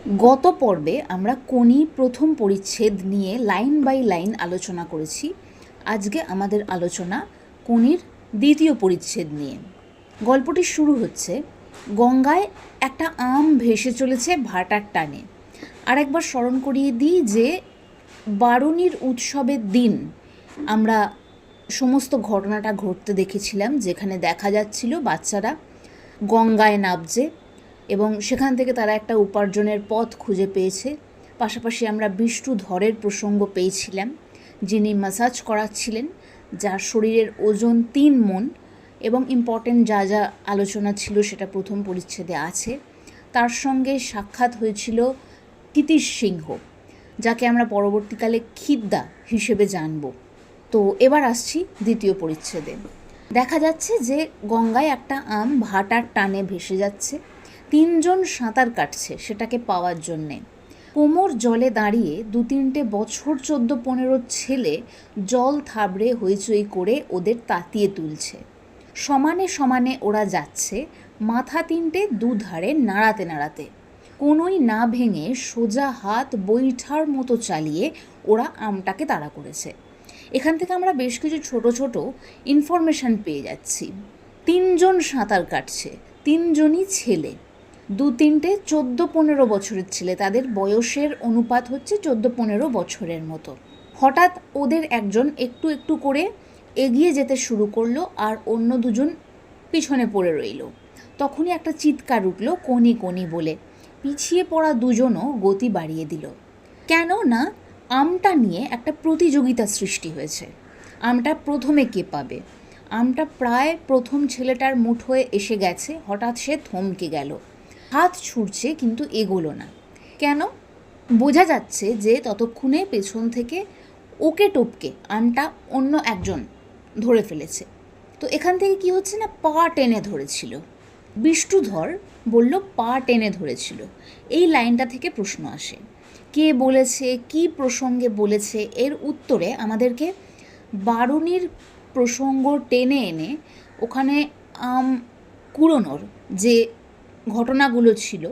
গত পর্বে আমরা কোনি প্রথম পরিচ্ছেদ নিয়ে লাইন বাই লাইন আলোচনা করেছি। আজকে আমাদের আলোচনা কোনির দ্বিতীয় পরিচ্ছেদ নিয়ে। গল্পটি শুরু হচ্ছে, গঙ্গায় একটা আম ভেসে চলেছে ভাটার টানে। আর একবার স্মরণ করিয়ে দিই যে বারুণীর উৎসবের দিন আমরা সমস্ত ঘটনাটা ঘটতে দেখেছিলাম, যেখানে দেখা যাচ্ছিল বাচ্চারা গঙ্গায় নামছে এবং সেখান থেকে তারা একটা উপার্জনের পথ খুঁজে পেয়েছে। পাশাপাশি আমরা বিষ্ণুধরের প্রসঙ্গ পেয়েছিলাম, যিনি ম্যাসাজ করাচ্ছিলেন, যার শরীরের ওজন 3 মণ, এবং ইম্পর্টেন্ট যা যা আলোচনা ছিল সেটা প্রথম পরিচ্ছেদে আছে। তার সঙ্গে সাক্ষাৎ হয়েছিল ক্ষিতীশ সিংহ, যাকে আমরা পরবর্তীকালে খিদ্দা হিসেবে জানব। তো এবার আসছি দ্বিতীয় পরিচ্ছেদে। দেখা যাচ্ছে যে গঙ্গায় একটা আম ভাটার টানে ভেসে যাচ্ছে। 3 জন সাঁতার কাটছে সেটাকে পাওয়ার জন্যে। কোমর জলে দাঁড়িয়ে 2-3টে বছর 14-15 ছেলে জল থাবড়ে হইচই করে ওদের তাতিয়ে তুলছে। সমানে সমানে ওরা যাচ্ছে, মাথা 3টে দুধারে নাড়াতে নাড়াতে। কোনোই না ভেঙে সোজা হাত বৈঠার মতো চালিয়ে ওরা আমটাকে তাড়া করেছে। এখান থেকে আমরা বেশ কিছু ছোট ছোট ইনফরমেশান পেয়ে যাচ্ছি। 3 জন সাঁতার কাটছে, 3 জনই ছেলে, 2-3টে 14-15 বছরের ছেলে। তাদের বয়সের অনুপাত হচ্ছে 14-15 বছরের মতো। হঠাৎ ওদের একজন একটু একটু করে এগিয়ে যেতে শুরু করলো, আর অন্য 2 জন পিছনে পড়ে রইল। তখনই একটা চিৎকার উঠল, কোনি কোনি বলে। পিছিয়ে পড়া 2 জনও গতি বাড়িয়ে দিল। কেন না আমটা নিয়ে একটা প্রতিযোগিতা সৃষ্টি হয়েছে। আমটা প্রথমে কে পাবে। আমটা প্রায় প্রথম ছেলেটার মুঠোয় এসে গেছে। হঠাৎ সে থমকে গেল, হাত ছুটছে কিন্তু এগোলো না। কেন? বোঝা যাচ্ছে যে ততক্ষণে পেছন থেকে ওকে টপকে আমটা অন্য একজন ধরে ফেলেছে। তো এখান থেকে কি হচ্ছে না, পা টেনে ধরেছিল। বিষ্ণুধর বলল পা টেনে ধরেছিল। এই লাইনটা থেকে প্রশ্ন আসে, কে বলেছে, কি প্রসঙ্গে বলেছে। এর উত্তরে আমাদেরকে বারুণীর প্রসঙ্গ টেনে এনে ওখানে আম কুড়োনোর যে ঘটনাগুলো ছিল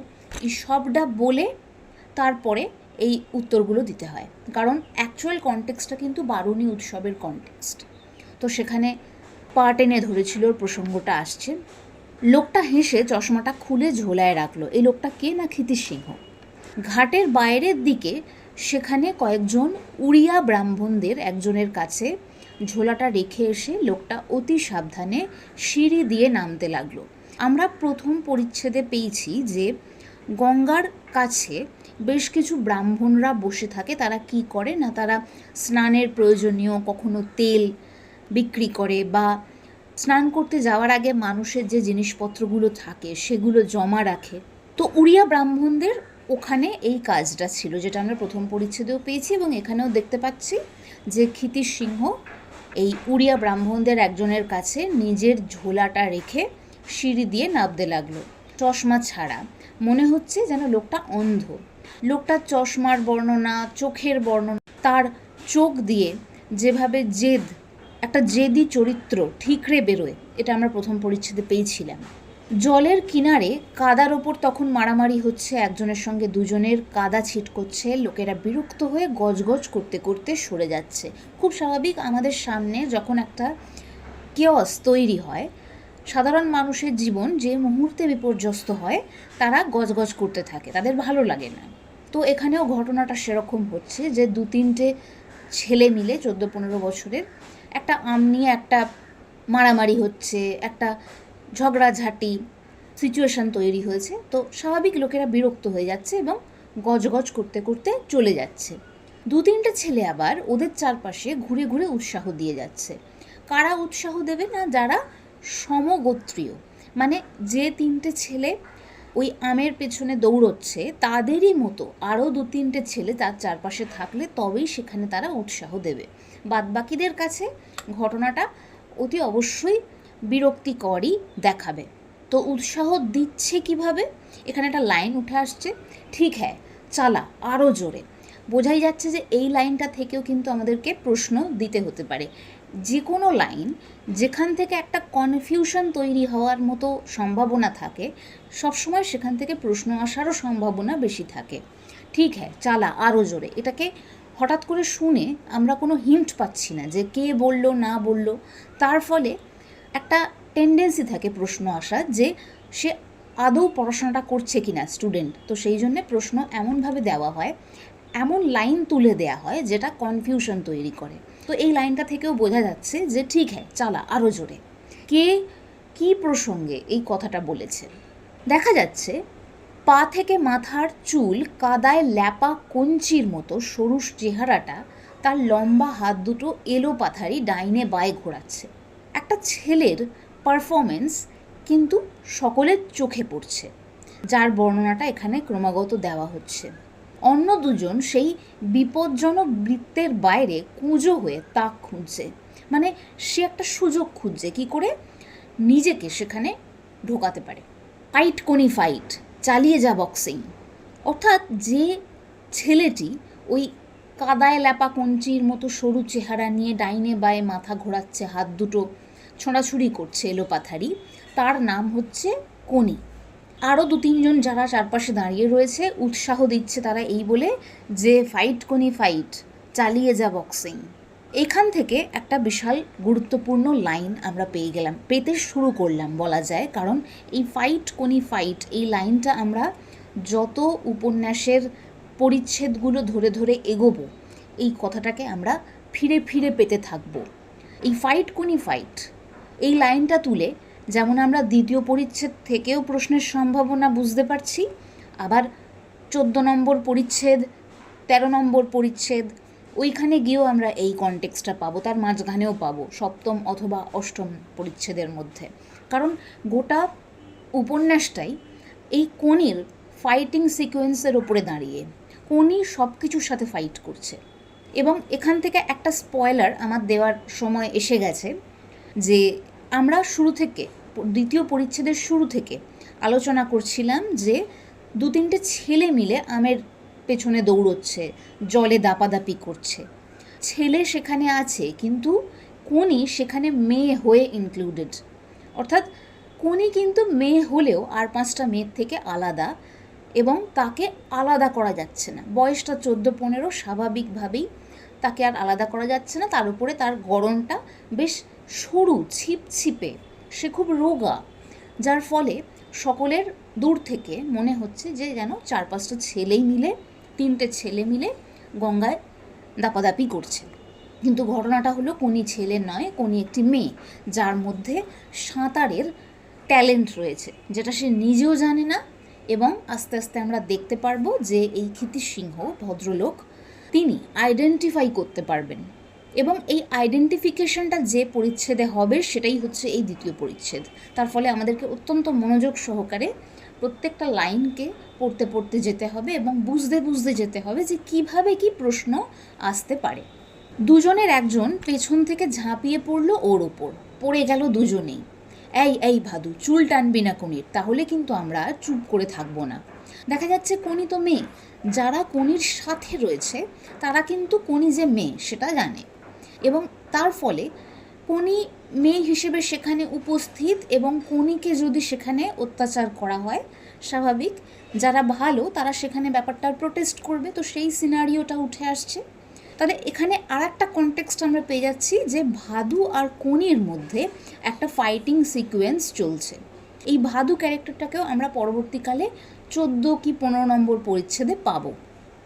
এই সবটা বলে তারপরে এই উত্তরগুলো দিতে হয়, কারণ অ্যাকচুয়াল কনটেক্সটটা কিন্তু বারুণী উৎসবের কনটেক্সট। তো সেখানে পা টেনে ধরেছিল প্রসঙ্গটা আসছে। লোকটা হেসে চশমাটা খুলে ঝোলায় রাখলো। এই লোকটা কে না, ক্ষিতীশ সিংহ। ঘাটের বাইরের দিকে সেখানে কয়েকজন উড়িয়া ব্রাহ্মণদের একজনের কাছে ঝোলাটা রেখে এসে লোকটা অতি সাবধানে সিঁড়ি দিয়ে নামতে লাগলো। আমরা প্রথম পরিচ্ছেদে পেয়েছি যে গঙ্গার কাছে বেশ কিছু ব্রাহ্মণরা বসে থাকে। তারা কি করে না, তারা স্নানের প্রয়োজনীয় কখনো তেল বিক্রি করে, বা স্নান করতে যাওয়ার আগে মানুষের যে জিনিসপত্রগুলো থাকে সেগুলো জমা রাখে। তো উড়িয়া ব্রাহ্মণদের ওখানে এই কাজটা ছিল, যেটা আমরা প্রথম পরিচ্ছেদেও পেয়েছি এবং এখানেও দেখতে পাচ্ছি যে ক্ষিতীশ সিংহ এই উড়িয়া ব্রাহ্মণদের একজনের কাছে নিজের ঝোলাটা রেখে সিঁড়ি দিয়ে নামতে লাগলো, চশমা ছাড়া। মনে হচ্ছে যেন লোকটা অন্ধ। লোকটার চশমার বর্ণনা, চোখের বর্ণনা, তার চোখ দিয়ে যেভাবে একটা জেদি চরিত্র ঠিকরে বেরোয়, এটা আমরা প্রথম পরিচ্ছেদে পেয়েছিলাম। জলের কিনারে কাদার ওপর তখন মারামারি হচ্ছে, একজনের সঙ্গে 2 জনের কাদা ছিটকচ্ছে। লোকেরা বিরক্ত হয়ে গজগজ করতে করতে সরে যাচ্ছে। খুব স্বাভাবিক, আমাদের সামনে যখন একটা কেওয়াস তৈরি হয়, সাধারণ মানুষের জীবন যে মুহূর্তে বিপর্যস্ত হয় তারা গজগজ করতে থাকে, তাদের ভালো লাগে না। তো এখানেও ঘটনাটা সেরকম হচ্ছে যে 2-3টে ছেলে মিলে 14-15 বছরের একটা আম নিয়ে একটা মারামারি হচ্ছে, একটা ঝগড়াঝাটি সিচুয়েশান তৈরি হয়েছে। তো স্বাভাবিক লোকেরা বিরক্ত হয়ে যাচ্ছে এবং গজগজ করতে করতে চলে যাচ্ছে। 2-3টে ছেলে আবার ওদের চারপাশে ঘুরে ঘুরে উৎসাহ দিয়ে যাচ্ছে। কারা উৎসাহ দেবে না, যারা সমগোত্রীয়, মানে যে 3টে ছেলে ওই আমের পেছনে দৌড়চ্ছে তাদেরই মতো আরও 2-3টে ছেলে তার চারপাশে থাকলে তবেই সেখানে তারা উৎসাহ দেবে। বাদবাকিদের কাছে ঘটনাটা অতি অবশ্যই বিরক্তিকরই দেখাবে। তো উৎসাহ দিচ্ছে কিভাবে, এখানে একটা লাইন উঠে আসছে, ঠিক হ্যাঁ চালা, আরও জোরে। বোঝাই যাচ্ছে যে এই লাইনটা থেকেও কিন্তু আমাদেরকে প্রশ্ন দিতে হতে পারে। যে কোনো লাইন যেখান থেকে একটা কনফিউশন তৈরি হওয়ার মতো সম্ভাবনা থাকে, সবসময় সেখান থেকে প্রশ্ন আসারও সম্ভাবনা বেশি থাকে। ঠিক হ্যাঁ, চালা আরও জোরে, এটাকে হঠাৎ করে শুনে আমরা কোনো হিন্ট পাচ্ছি না যে কে বলল না বলল, তার ফলে একটা টেন্ডেন্সি থাকে প্রশ্ন আসার যে সে আদৌ পড়াশোনাটা করছে কি না স্টুডেন্ট। তো সেই জন্যে প্রশ্ন এমনভাবে দেওয়া হয়, এমন লাইন তুলে দেওয়া হয় যেটা কনফিউশন তৈরি করে। তো এই লাইনটা থেকেও বোঝা যাচ্ছে যে ঠিক হ্যাঁ চালা আরও জোরে। কে কী প্রসঙ্গে এই কথাটা বলেছে? দেখা যাচ্ছে পা থেকে মাথার চুল কাদায় ল্যাপা কঞ্চির মতো সরু চেহারাটা তার লম্বা হাত দুটো এলো পাথারি ডাইনে বায়ে ঘোরাচ্ছে। একটা ছেলের পারফরমেন্স কিন্তু সকলের চোখে পড়ছে, যার বর্ণনাটা এখানে ক্রমাগত দেওয়া হচ্ছে। অন্য দুজন সেই বিপজ্জনক বৃত্তের বাইরে কুঁজো হয়ে তাক খুঁজছে, মানে সে একটা সুযোগ খুঁজছে কি করে নিজেকে সেখানে ঢোকাতে পারে। ফাইট কোনি ফাইট, চালিয়ে যা বক্সিং। অর্থাৎ যে ছেলেটি ওই কাদায় ল্যাপা কঞ্চির মতো সরু চেহারা নিয়ে ডাইনে বায়ে মাথা ঘোরাচ্ছে, হাত দুটো ছোঁড়াছুড়ি করছে এলোপাথারি, তার নাম হচ্ছে কোনি। আরও 2-3জন যারা চারপাশে দাঁড়িয়ে রয়েছে উৎসাহ দিচ্ছে তারা এই বলে যে ফাইট কোনি ফাইট, চালিয়ে যা বক্সিং। এখান থেকে একটা বিশাল গুরুত্বপূর্ণ লাইন আমরা পেতে শুরু করলাম বলা যায়, কারণ এই ফাইট কোনি ফাইট এই লাইনটা আমরা যত উপন্যাসের পরিচ্ছেদগুলো ধরে ধরে এগোবো এই কথাটাকে আমরা ফিরে ফিরে পেতে থাকবো। এই ফাইট কোনি ফাইট এই লাইনটা তুলে যেমন আমরা দ্বিতীয় পরিচ্ছেদ থেকেও প্রশ্নের সম্ভাবনা বুঝতে পারছি, আবার 14 নম্বর পরিচ্ছেদ, 13 নম্বর পরিচ্ছেদ ওইখানে গিয়েও আমরা এই কনটেক্সটটা পাবো, তার মাঝখানেও পাবো 7ম অথবা 8ম পরিচ্ছেদের মধ্যে। কারণ গোটা উপন্যাসটাই এই কোনির ফাইটিং সিকোয়েন্সের ওপরে দাঁড়িয়ে। কোনি সব কিছুর সাথে ফাইট করছে। এবং এখান থেকে একটা স্পয়লার আমার দেওয়ার সময় এসে গেছে যে আমরা শুরু থেকে দ্বিতীয় পরিচ্ছেদের শুরু থেকে আলোচনা করছিলাম যে 2-3টে ছেলে মিলে আমের পেছনে দৌড়চ্ছে, জলে দাপাদাপি করছে। ছেলে সেখানে আছে কিন্তু কোনি সেখানে মেয়ে হয়ে ইনক্লুডেড। অর্থাৎ কোনি কিন্তু মেয়ে হলেও আর 5টা মেয়ের থেকে আলাদা, এবং তাকে আলাদা করা যাচ্ছে না। বয়সটা 14-15, স্বাভাবিকভাবেই তাকে আর আলাদা করা যাচ্ছে না। তার উপরে তার গড়নটা বেশ সরু ছিপছিপে, সে খুব রোগা, যার ফলে সকলের দূর থেকে মনে হচ্ছে যে যেন 4-5টা ছেলেই মিলে, 3টে ছেলে মিলে গঙ্গায় দাপাদাপি করছে। কিন্তু ঘটনাটা হলো কোনি ছেলে নয়, কোনি একটি মেয়ে, যার মধ্যে সাঁতারের ট্যালেন্ট রয়েছে যেটা সে নিজেও জানে না। এবং আস্তে আস্তে আমরা দেখতে পারবো যে এই ক্ষিতিশ সিংহ ভদ্রলোক তিনি আইডেন্টিফাই করতে পারবেন, এবং এই আইডেন্টিফিকেশনটা যে পরিচ্ছেদে হবে সেটাই হচ্ছে এই দ্বিতীয় পরিচ্ছেদ। তার ফলে আমাদেরকে অত্যন্ত মনোযোগ সহকারে প্রত্যেকটা লাইনকে পড়তে পড়তে যেতে হবে এবং বুঝতে বুঝতে যেতে হবে যে কিভাবে কি প্রশ্ন আসতে পারে। দুজনের একজন পেছন থেকে ঝাঁপিয়ে পড়লো ওর ওপর, পড়ে গেল দুজনেই। এই ভাদু, চুল টানবি না কোনির, তাহলে কিন্তু আমরা চুপ করে থাকবো না। দেখা যাচ্ছে কোনি তো মেয়ে, যারা কোনির সাথে রয়েছে তারা কিন্তু কোনি যে মেয়ে সেটা জানে, এবং তার ফলে কোনি মেয়ে হিসেবে সেখানে উপস্থিত, এবং কোনিকে যদি সেখানে অত্যাচার করা হয় স্বাভাবিক যারা ভালো তারা সেখানে ব্যাপারটার প্রোটেস্ট করবে। তো সেই সিনারিওটা উঠে আসছে। তাহলে এখানে আর একটা কনটেক্সট আমরা পেয়ে যাচ্ছি যে ভাদু আর কোনির মধ্যে একটা ফাইটিং সিকোয়েন্স চলছে। এই ভাদু ক্যারেক্টারটাকেও আমরা পরবর্তীকালে 14 কি 15 নম্বর পরিচ্ছেদে পাবো।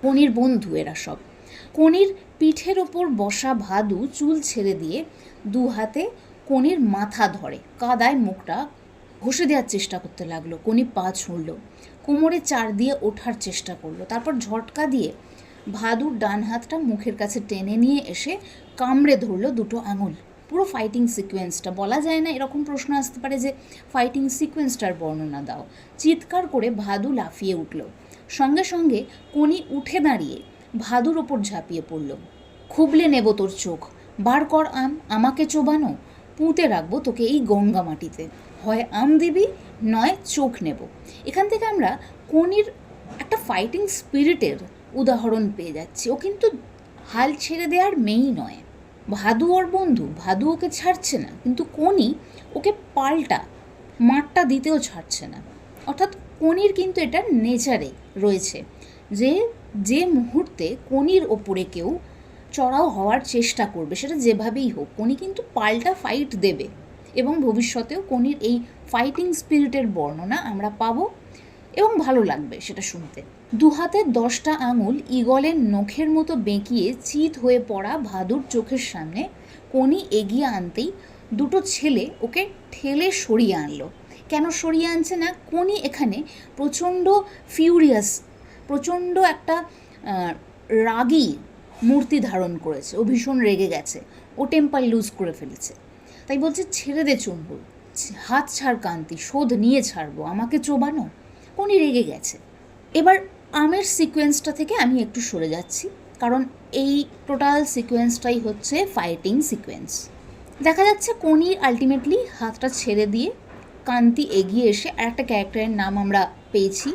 কোনির বন্ধু এরা সব। কোনির পিঠের ওপর বসা ভাদু চুল ছেড়ে দিয়ে 2 হাতে কোনির মাথা ধরে কাদায় মুখটা ঘষে দেওয়ার চেষ্টা করতে লাগলো। কোনি পা ছুঁড়ল, কোমরে চার দিয়ে ওঠার চেষ্টা করলো, তারপর ঝটকা দিয়ে ভাদুর ডান হাতটা মুখের কাছে টেনে নিয়ে এসে কামড়ে ধরলো 2টো আঙুল। পুরো ফাইটিং সিকোয়েন্সটা বলা যায় না, এরকম প্রশ্ন আসতে পারে যে ফাইটিং সিকোয়েন্সটার বর্ণনা দাও। চিৎকার করে ভাদু লাফিয়ে উঠল, সঙ্গে সঙ্গে কোনি উঠে দাঁড়িয়ে ভাদুর ওপর ঝাঁপিয়ে পড়ল। খুবলে নেব তোর চোখ, বার কর আম, আমাকে চোবানো, পুঁতে রাখবো তোকে এই গঙ্গা মাটিতে, হয় আম দিবি নয় চোখ নেব। এখান থেকে আমরা কোনির একটা ফাইটিং স্পিরিটের উদাহরণ পেয়ে যাচ্ছি। ও কিন্তু হাল ছেড়ে দেওয়ার মেয়েই নয়, ভাদু ওর বন্ধু, ভাদু ওকে ছাড়ছে না, কিন্তু কোনি ওকে পাল্টা মারটা দিতেও ছাড়ছে না। অর্থাৎ কোনির কিন্তু এটা নেচারে রয়েছে যে যে মুহূর্তে কোনির ওপরে কেউ চড়াও হওয়ার চেষ্টা করবে, সেটা যেভাবেই হোক, কোনি কিন্তু পাল্টা ফাইট দেবে। এবং ভবিষ্যতেও কোনির এই ফাইটিং স্পিরিটের বর্ণনা আমরা পাবো এবং ভালো লাগবে সেটা শুনতে। 2 হাতের 10টা আঙুল ঈগলের নখের মতো বেঁকিয়ে চিত হয়ে পড়া ভাদুর চোখের সামনে কোনি এগিয়ে আনতেই দুটো ছেলে ওকে ঠেলে সরিয়ে আনলো। কেন সরিয়ে আনছে না? কোনি এখানে প্রচণ্ড ফিউরিয়াস, প্রচণ্ড একটা রাগী মূর্তি ধারণ করেছে। ও ভীষণ রেগে গেছে, ও টেম্পার লুজ করে ফেলেছে। তাই বলছে, ছেড়ে দে চণ্ডু, হাত ছাড় কান্তি, শোধ নিয়ে ছাড়বো, আমাকে চোবানো। কোনি রেগে গেছে। এবার আমের সিকোয়েন্সটা থেকে আমি একটু সরে যাচ্ছি, কারণ এই টোটাল সিকোয়েন্সটাই হচ্ছে ফাইটিং সিকোয়েন্স। দেখা যাচ্ছে কোনি আলটিমেটলি হাতটা ছেড়ে দিয়ে কান্তি এগিয়ে এসে আর একটা ক্যারেক্টারের নাম আমরা পেয়েছি,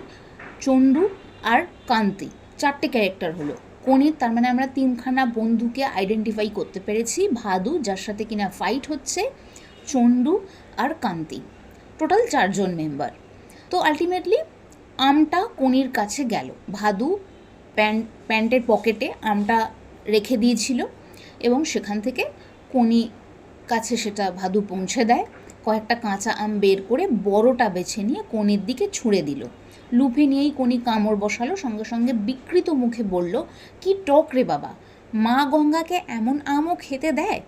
চণ্ডু আর কান্তি, 4টে ক্যারেক্টার হলো কোনির। তার মানে আমরা 3খানা বন্ধুকে আইডেন্টিফাই করতে পেরেছি, ভাদু যার সাথে কিনা ফাইট হচ্ছে, চণ্ডু আর কান্তি, টোটাল 4 জন মেম্বার। তো আলটিমেটলি আমটা কোনির কাছে গেল। ভাদু প্যান্টের পকেটে আমটা রেখে দিয়েছিল এবং সেখান থেকে কোনি কাছে সেটা ভাদু পৌঁছে দেয়। কয়েকটা কাঁচা আম বের করে বড়টা বেছে নিয়ে কোনির দিকে ছুঁড়ে দিল। লুফে নিয়েই কোনি কামড় বসালো, সঙ্গে সঙ্গে বিকৃত মুখে বলল, কি টক রে বাবা, মা গঙ্গাকে এমন আমও খেতে দেয়?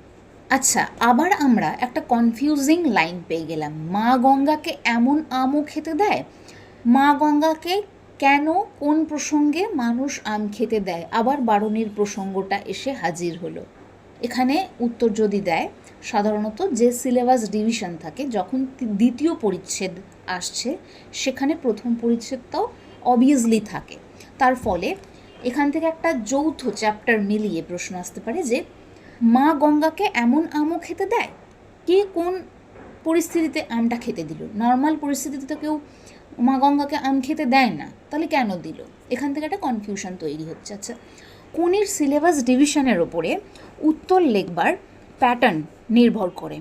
আচ্ছা, আবার আমরা একটা কনফিউজিং লাইন পেয়ে গেলাম, মা গঙ্গাকে এমন আমও খেতে দেয়। মা গঙ্গাকে কেন, কোন প্রসঙ্গে মানুষ আম খেতে দেয়? আবার বারণের প্রসঙ্গটা এসে হাজির হলো। এখানে উত্তর যদি দেয়, সাধারণত যে সিলেবাস ডিভিশন থাকে, যখন 2য় পরিচ্ছেদ আসছে সেখানে 1ম পরিচ্ছেদটাও অবভিয়াসলি থাকে। তার ফলে এখান থেকে একটা যৌথ চ্যাপ্টার মিলিয়ে প্রশ্ন আসতে পারে যে মা গঙ্গাকে এমন আমও খেতে দেয়, কে কোন পরিস্থিতিতে আমটা খেতে দিল? নর্মাল পরিস্থিতিতে তো কেউ মা গঙ্গাকে আম খেতে দেয় না, তাহলে কেন দিল? এখান থেকে একটা কনফিউশন তৈরি হচ্ছে। আচ্ছা, কোনির সিলেবাস ডিভিশনের ওপরে উত্তর লেখবার প্যাটার্ন নির্ভর করে।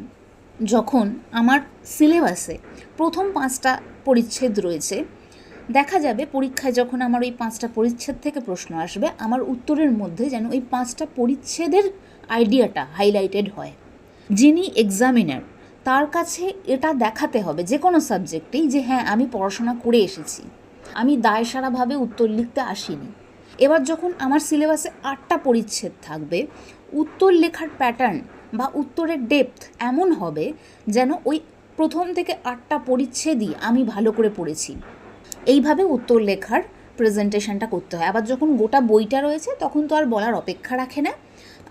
যখন আমার সিলেবাসে প্রথম 5টা পরিচ্ছেদ রয়েছে, দেখা যাবে পরীক্ষায় যখন আমার ওই 5টা পরিচ্ছেদ থেকে প্রশ্ন আসবে, আমার উত্তরের মধ্যে যেন ওই 5টা পরিচ্ছেদের আইডিয়াটা হাইলাইটেড হয়। যিনি এক্সামিনার, তার কাছে এটা দেখাতে হবে যে কোনো সাবজেক্টেই যে হ্যাঁ, আমি পড়াশোনা করে এসেছি, আমি দায়সারাভাবে উত্তর লিখতে আসিনি। এবার যখন আমার সিলেবাসে 8টা পরিচ্ছেদ থাকবে, উত্তর লেখার প্যাটার্ন বা উত্তরের ডেপথ এমন হবে যেন ওই প্রথম থেকে 8টা পরিচ্ছেদই আমি ভালো করে পড়েছি। এইভাবে উত্তর লেখার প্রেজেন্টেশনটা করতে হয়। আবার যখন গোটা বইটা রয়েছে তখন তো আর বলার অপেক্ষা রাখে না,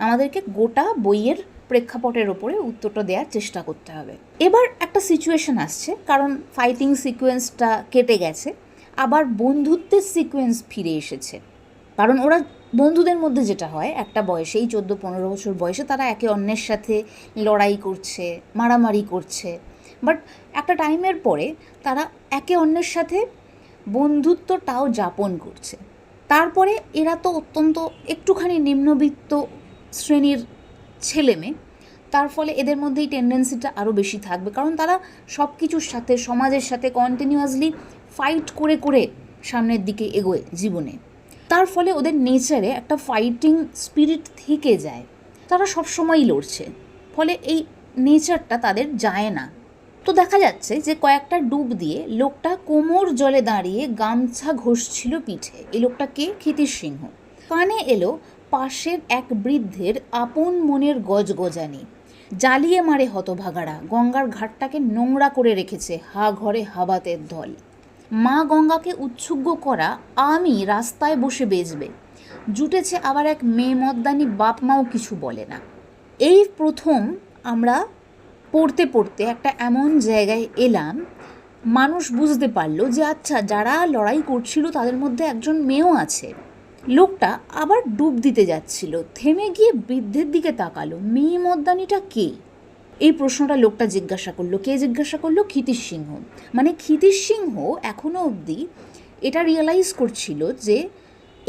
আমাদেরকে গোটা বইয়ের প্রেক্ষাপটের ওপরে উত্তরটা দেওয়ার চেষ্টা করতে হবে। এবার একটা সিচুয়েশন আসছে, কারণ ফাইটিং সিকোয়েন্সটা কেটে গেছে, আবার বন্ধুত্বের সিকোয়েন্স ফিরে এসেছে। কারণ ওরা বন্ধুদের মধ্যে যেটা হয়, একটা বয়সেই 14-15 বছর বয়সে তারা একে অন্যের সাথে লড়াই করছে, মারামারি করছে, বাট একটা টাইমের পরে তারা একে অন্যের সাথে বন্ধুত্বটাও যাপন করছে। তারপরে এরা তো অত্যন্ত একটুখানি নিম্নবিত্ত শ্রেণীর ছেলেমেয়ে, তার ফলে এদের মধ্যেই টেন্ডেন্সিটা আরও বেশি থাকবে, কারণ তারা সব কিছুর সাথে, সমাজের সাথে কন্টিনিউয়াসলি ফাইট করে করে সামনের দিকে এগোয় জীবনে। তার ফলে ওদের নেচারে একটা ফাইটিং স্পিরিট থেকে যায়, তারা সবসময়ই লড়ছে, ফলে এই নেচারটা তাদের যায় না। তো দেখা যাচ্ছে যে কয়েকটা ডুব দিয়ে লোকটা কোমর জলে দাঁড়িয়ে গামছা ঘষছিল পিঠে। এই লোকটা কে? ক্ষিতিশ সিংহ। কানে এলো পাশের এক বৃদ্ধের আপন মনের গজগজানি, জ্বালিয়ে মারে হতভাগাড়া, গঙ্গার ঘাটটাকে নোংরা করে রেখেছে হা ঘরে হাবাতের দল। মা গঙ্গাকে উৎসুগ্য করা আমি রাস্তায় বসে বেচবে, জুটেছে আবার এক মেয়ে মদ্দানি বাপ মাও কিছু বলে না। এই প্রথম আমরা পড়তে পড়তে একটা এমন জায়গায় এলাম, মানুষ বুঝতে পারলো যে আচ্ছা, যারা লড়াই করছিল তাদের মধ্যে একজন মেয়েও আছে। লোকটা আবার ডুব দিতে যাচ্ছিল, থেমে গিয়ে বৃদ্ধের দিকে তাকালো, মেয়ে মদ্দানিটা কে? এই প্রশ্নটা লোকটা জিজ্ঞাসা করলো। কে জিজ্ঞাসা করলো? ক্ষিতিশ সিংহ। মানে ক্ষিতিশ সিংহ এখনও অবধি এটা রিয়েলাইজ করছিল যে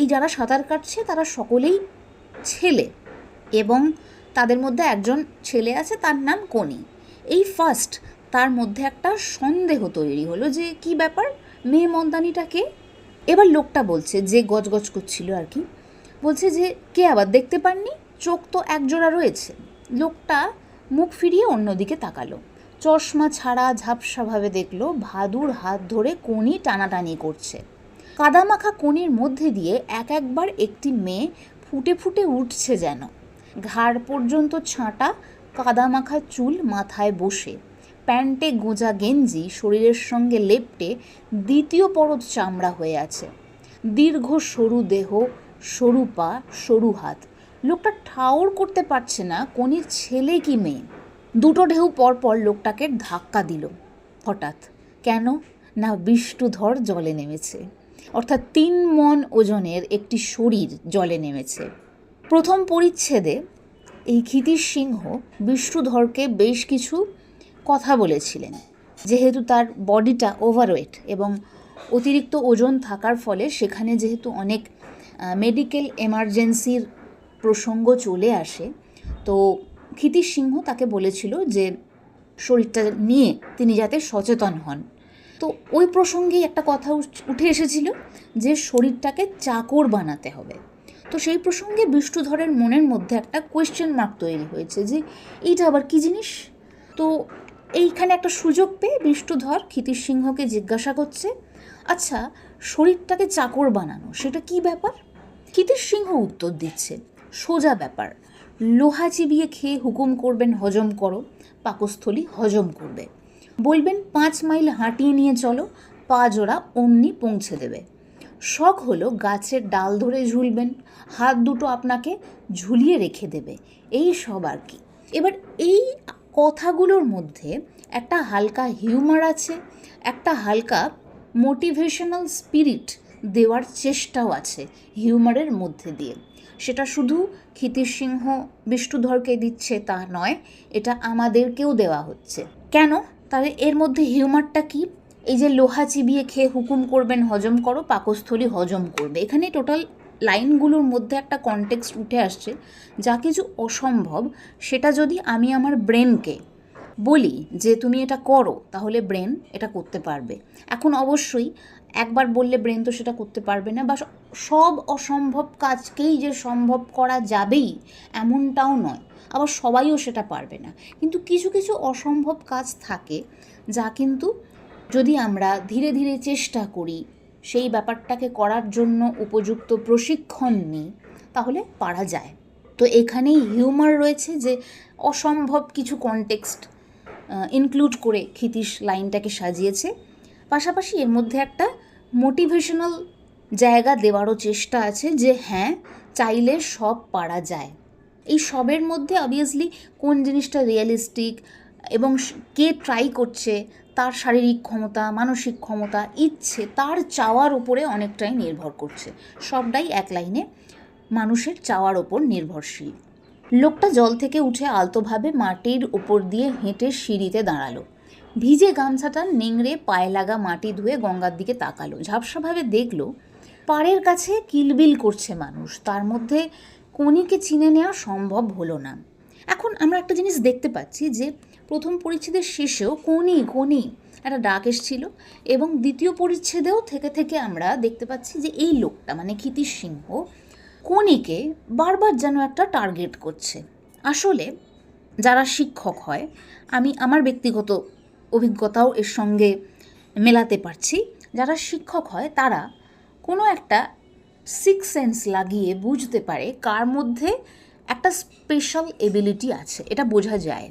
এই যারা সাঁতার কাটছে তারা সকলেই ছেলে, এবং তাদের মধ্যে একজন ছেলে আছে, তার নাম কোনি। এই ফার্স্ট তার মধ্যে একটা সন্দেহ তৈরি হলো যে কি ব্যাপার, মেয়ে মন্দানিটাকে। এবার লোকটা বলছে, যে গজগজ করছিল আর কি, বলছে যে কে আবার, দেখতে পাননি? চোখ তো একজোড়া রয়েছে। লোকটা মুখ ফিরিয়ে অন্যদিকে তাকালো, চশমা ছাড়া ঝাপসাভাবে দেখলো ভাদুর হাত ধরে কোনি টানাটানি করছে। কাদামাখা কোনির মধ্যে দিয়ে একবার একটি মেয়ে ফুটে ফুটে উঠছে যেন। ঘাড় পর্যন্ত ছাঁটা কাদামাখা চুল মাথায় বসে, প্যান্টে গোঁজা গেঞ্জি শরীরের সঙ্গে লেপ্টে দ্বিতীয় পরত চামড়া হয়ে আছে। দীর্ঘ সরু দেহ, সরু পা, সরু হাত। লোকটা ঠাউর করতে পারছে না কোনির ছেলে কি মেয়ে। দুটো ঢেউ পরপর লোকটাকে ধাক্কা দিল হঠাৎ। কেন না, বিষ্ণুধর জলে নেমেছে, অর্থাৎ 3 মণ ওজনের একটি শরীর জলে নেমেছে। প্রথম পরিচ্ছেদে এই ক্ষিতিশ সিংহ বিষ্ণুধরকে বেশ কিছু কথা বলেছিলেন, যেহেতু তার বডিটা ওভারওয়েট এবং অতিরিক্ত ওজন থাকার ফলে সেখানে যেহেতু অনেক মেডিকেল এমার্জেন্সির প্রসঙ্গ চলে আসে, তো ক্ষিতিশ সিংহ তাকে বলেছিল যে শরীরটা নিয়ে তিনি যাতে সচেতন হন। তো ওই প্রসঙ্গেই একটা কথা উঠে এসেছিল যে শরীরটাকে চাকর বানাতে হবে। তো সেই প্রসঙ্গে বিষ্ণুধরের মনের মধ্যে একটা কোয়েশ্চেন মার্ক তৈরি হয়েছে যে এইটা আবার কী জিনিস। তো এইখানে একটা সুযোগ পেয়ে বিষ্ণুধর ক্ষিতিশ সিংহকে জিজ্ঞাসা করছে, আচ্ছা শরীরটাকে চাকর বানানো সেটা কি ব্যাপার? ক্ষিতিশ সিংহ উত্তর দিচ্ছে, সোজা ব্যাপার, লোহা চিবিয়ে খেয়ে হুকুম করবেন হজম করো, পাকস্থলী হজম করবে। বলবেন 5 মাইল হাঁটিয়ে নিয়ে চলো, পা জোড়া অমনি পৌঁছে দেবে। শখ হলো গাছের ডাল ধরে ঝুলবেন, হাত দুটো আপনাকে ঝুলিয়ে রেখে দেবে, এই সব আর কি। এবার এই কথাগুলোর মধ্যে একটা হালকা হিউমার আছে, একটা হালকা মোটিভেশনাল স্পিরিট দেওয়ার চেষ্টাও আছে হিউমারের মধ্যে দিয়ে। সেটা শুধু ক্ষিতিশ সিংহ বিষ্ণুধরকে দিচ্ছে তা নয়, এটা আমাদেরকেও দেওয়া হচ্ছে। কেন? তাহলে এর মধ্যে হিউমারটা কি? এই যে লোহা চিবিয়ে খেয়ে হুকুম করবেন হজম করো, পাকস্থলী হজম করবে, এখানে টোটাল লাইনগুলোর মধ্যে একটা কনটেক্সট উঠে আসছে। যা কিছু অসম্ভব সেটা যদি আমি আমার ব্রেনকে বলি যে তুমি এটা করো, তাহলে ব্রেন এটা করতে পারবে। এখন অবশ্যই একবার বললে ব্রেন তো সেটা করতে পারবে না, বা সব অসম্ভব কাজকেই যে সম্ভব করা যাবেই এমনটাও নয়, আবার সবাইও সেটা পারবে না। কিন্তু কিছু কিছু অসম্ভব কাজ থাকে যা কিন্তু যদি আমরা ধীরে ধীরে চেষ্টা করি, সেই ব্যাপারটাকে করার জন্য উপযুক্ত প্রশিক্ষণ নিই, তাহলে পারা যায়। তো এখানেই হিউমার রয়েছে যে অসম্ভব কিছু কনটেক্সট ইনক্লুড করে ক্ষিতিশ লাইনটাকে সাজিয়েছে। পাশাপাশি এর মধ্যে একটা মোটিভেশনাল জায়গা দেওয়ারও চেষ্টা আছে যে হ্যাঁ, চাইলে সব পারা যায়। এই সবের মধ্যে অবভিয়াসলি কোন জিনিসটা রিয়েলিস্টিক এবং কে ট্রাই করছে, তার শারীরিক ক্ষমতা, মানসিক ক্ষমতা, ইচ্ছে, তার চাওয়ার উপরে অনেকটাই নির্ভর করছে। সবটাই এক লাইনে মানুষের চাওয়ার ওপর নির্ভরশীল। লোকটা জল থেকে উঠে আলতোভাবে মাটির ওপর দিয়ে হেঁটে সিঁড়িতে দাঁড়ালো। ভিজে গামছাটা নিংড়ে পায়ে লাগা মাটি ধুয়ে গঙ্গার দিকে তাকালো। ঝাপসাভাবে দেখলো পাড়ের কাছে কিলবিল করছে মানুষ, তার মধ্যে কোনিকে চিনে নেওয়া সম্ভব হলো না। এখন আমরা একটা জিনিস দেখতে পাচ্ছি যে প্রথম পরিচ্ছেদের শেষেও কোনি একটা ডাক এসেছিল, এবং দ্বিতীয় পরিচ্ছেদেও থেকে থেকে আমরা দেখতে পাচ্ছি যে এই লোকটা মানে ক্ষিতিশ সিংহ কোনিকে বারবার যেন একটা টার্গেট করছে। আসলে যারা শিক্ষক হয়, আমি আমার ব্যক্তিগত অভিজ্ঞতাও এর সঙ্গে মেলাতে পারছি, যারা শিক্ষক হয় তারা কোনো একটা সিক্স সেন্স লাগিয়ে বুঝতে পারে কার মধ্যে একটা স্পেশাল এবিলিটি আছে। এটা বোঝা যায়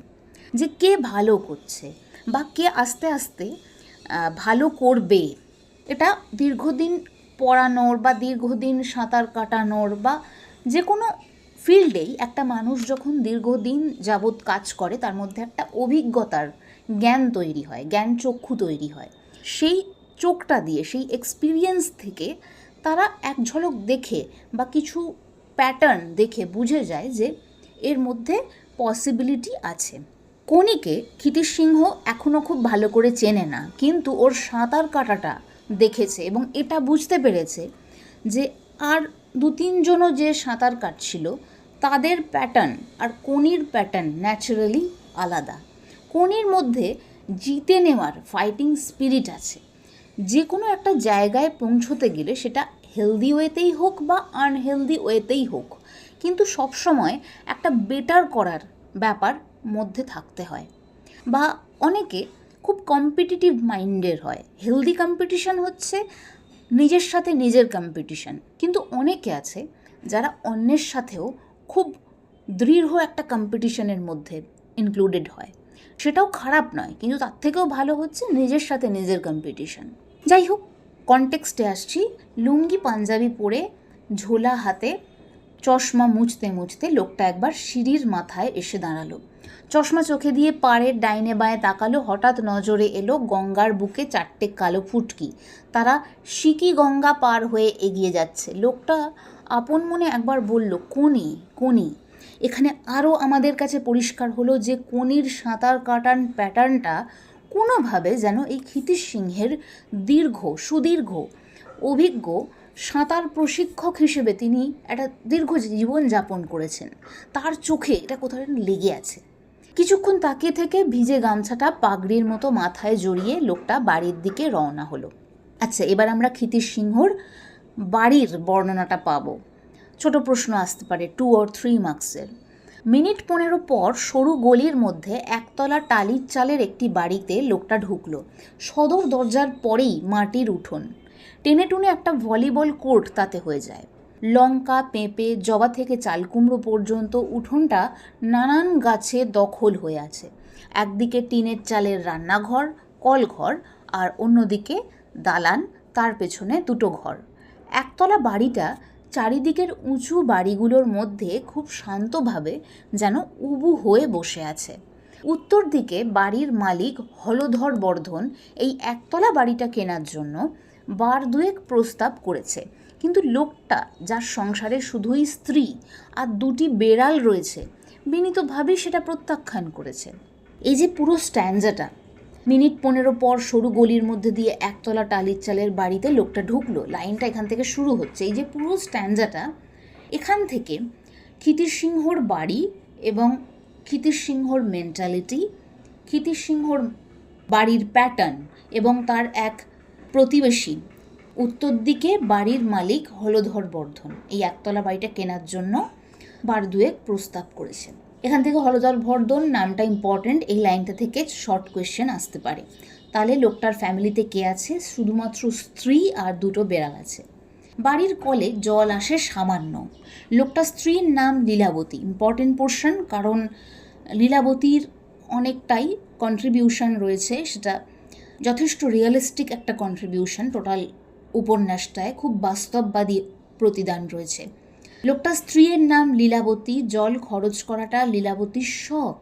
যে কে ভালো করছে বা কে আস্তে আস্তে ভালো করবে। এটা দীর্ঘদিন পড়ানোর বা দীর্ঘদিন সাঁতার কাটানোর বা যে কোনো ফিল্ডেই একটা মানুষ যখন দীর্ঘদিন যাবৎ কাজ করে, তার মধ্যে একটা অভিজ্ঞতার জ্ঞান তৈরি হয়, জ্ঞান চক্ষু তৈরি হয়। সেই চোখটা দিয়ে, সেই এক্সপিরিয়েন্স থেকে তারা এক ঝলক দেখে বা কিছু প্যাটার্ন দেখে বুঝে যায় যে এর মধ্যে পসিবিলিটি আছে। কোনিকে ক্ষিতিশ সিংহ এখনও খুব ভালো করে চেনে না, কিন্তু ওর সাঁতার কাটাটা দেখেছে এবং এটা বুঝতে পেরেছে যে আর 2-3 জনও যে সাঁতার কাটছিল তাদের প্যাটার্ন আর কোনির প্যাটার্ন ন্যাচারালি আলাদা। কোনির মধ্যে জিতে নেওয়ার ফাইটিং স্পিরিট আছে। যে কোনো একটা জায়গায় পৌঁছতে গেলে সেটা হেলদি ওয়েতেই হোক বা আনহেলদি ওয়েতেই হোক, কিন্তু সবসময় একটা বেটার করার ব্যাপার মধ্যে থাকতে হয়। বা অনেকে খুব কম্পিটিটিভ মাইন্ডের হয়। হেলদি কম্পিটিশন হচ্ছে নিজের সাথে নিজের কম্পিটিশন, কিন্তু অনেকে আছে যারা অন্যের সাথেও খুব দৃঢ় একটা কম্পিটিশনের মধ্যে ইনক্লুডেড হয়। সেটাও খারাপ নয়, কিন্তু তার থেকেও ভালো হচ্ছে নিজের সাথে নিজের কম্পিটিশন। যাই হোক, কনটেক্সটে আসছি। লুঙ্গি পাঞ্জাবি পরে ঝোলা হাতে চশমা মুছতে মুছতে লোকটা একবার সিঁড়ির মাথায় এসে দাঁড়ালো। চশমা চোখে দিয়ে পাড়ের ডাইনে বাঁয়ে তাকালো। হঠাৎ নজরে এলো গঙ্গার বুকে 4টে কালো ফুটকি। তারা সিকি গঙ্গা পার হয়ে এগিয়ে যাচ্ছে। লোকটা আপন মনে একবার বলল, কোনি কোনি। এখানে আরও আমাদের কাছে পরিষ্কার হলো যে কোনির সাঁতার কাটার প্যাটার্নটা কোনোভাবে যেন এই ক্ষিতিশ সিংহের সুদীর্ঘ অভিজ্ঞ সাঁতার প্রশিক্ষক হিসেবে তিনি একটা দীর্ঘ জীবন যাপন করেছেন, তার চোখে এটা কোথাও লেগে আছে। কিছুক্ষণ তাকিয়ে থেকে ভিজে গামছাটা পাগড়ির মতো মাথায় জড়িয়ে লোকটা বাড়ির দিকে রওনা হলো। আচ্ছা, এবার আমরা ক্ষিতিশ সিংহর বাড়ির বর্ণনাটা পাবো। ছোট প্রশ্ন আসতে পারে 2 or 3 মার্কসের। মিনিট 15 পর সরু গলির মধ্যে একতলা টালির চালের একটি বাড়িতে লোকটা ঢুকলো। সদর দরজার পরেই মাটির উঠোন, টেনে টুনে একটা ভলিবল কোর্ট তাতে হয়ে যায়। লঙ্কা, পেঁপে, জবা থেকে চালকুমড়ো পর্যন্ত উঠোনটা নানান গাছে দখল হয়ে আছে। একদিকে টিনের চালের রান্নাঘর, কলঘর, আর অন্যদিকে দালান, তার পেছনে 2টো ঘর। একতলা বাড়িটা চারিদিকের উঁচু বাড়িগুলোর মধ্যে খুব শান্তভাবে যেন উবু হয়ে বসে আছে। উত্তর দিকে বাড়ির মালিক হলধর বর্ধন এই একতলা বাড়িটা কেনার জন্য 2 প্রস্তাব করেছে, কিন্তু লোকটা, যার সংসারে শুধুই স্ত্রী আর 2টি বেড়াল রয়েছে, বিনীতভাবেই সেটা প্রত্যাখ্যান করেছে। এই যে পুরো স্ট্যান্ডাটা, মিনিট 15 পর সরু গলির মধ্যে দিয়ে একতলা টালির চালের বাড়িতে লোকটা ঢুকলো, লাইনটা এখান থেকে শুরু হচ্ছে। এই যে পুরো স্ট্যান্ডাটা, এখান থেকে ক্ষিতিশ সিংহর বাড়ি এবং ক্ষিতিশ সিংহর মেন্টালিটি, ক্ষিতিশ সিংহর বাড়ির প্যাটার্ন এবং তার এক প্রতিবেশী উত্তর দিকে বাড়ির মালিক হলধর বর্ধন এই একতলা বাড়িটা কেনার জন্য 2 প্রস্তাব করেছেন। এখান থেকে হলধর বর্ধন নামটা ইম্পর্টেন্ট, এই লাইনটা থেকে শর্ট কোয়েশ্চেন আসতে পারে। তাহলে লোকটার ফ্যামিলিতে কে আছে? শুধুমাত্র স্ত্রী আর 2টো বেড়াল আছে। বাড়ির কলে জল আসে সামান্য। লোকটার স্ত্রীর নাম লীলাবতী, ইম্পর্টেন্ট পোর্শন, কারণ লীলাবতীর অনেকটাই কন্ট্রিবিউশন রয়েছে, সেটা যথেষ্ট রিয়েলিস্টিক একটা কন্ট্রিবিউশন। টোটাল উপন্যাসটায় খুব বাস্তববাদী প্রতিদান রয়েছে। লোকটার স্ত্রীর নাম লীলাবতী। জল খরচ করাটা লীলাবতীর শখ,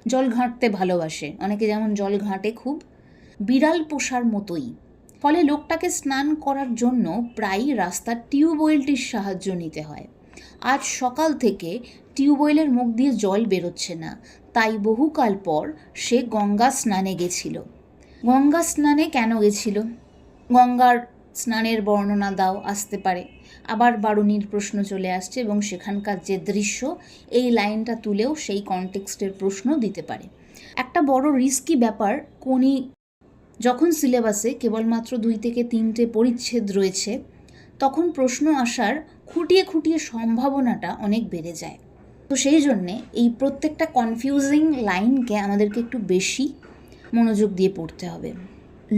জল ঘাঁটতে ভালোবাসে, অনেকে যেমন জল ঘাঁটে খুব, বিড়াল পোষার মতোই। ফলে লোকটাকে স্নান করার জন্য প্রায়ই রাস্তার টিউবওয়েলটির সাহায্য নিতে হয়। আজ সকাল থেকে টিউবওয়েলের মুখ দিয়ে জল বেরোচ্ছে না, তাই বহুকাল পর সে গঙ্গা স্নানে গেছিল। গঙ্গা স্নানে কেন গেছিল? গঙ্গার স্নানের বর্ণনা দাও, আসতে পারে। আবার বারুণীর প্রশ্ন চলে আসছে এবং সেখানকার যে দৃশ্য, এই লাইনটা তুলেও সেই কনটেক্সটের প্রশ্ন দিতে পারে। একটা বড় রিস্কি ব্যাপার, কোনি যখন সিলেবাসে কেবলমাত্র 2 থেকে 3টে পরিচ্ছেদ রয়েছে, তখন প্রশ্ন আসার খুঁটিয়ে খুঁটিয়ে সম্ভাবনাটা অনেক বেড়ে যায়। তো সেই জন্যে এই প্রত্যেকটা কনফিউজিং লাইনকে আমাদেরকে একটু বেশি মনোযোগ দিয়ে পড়তে হবে।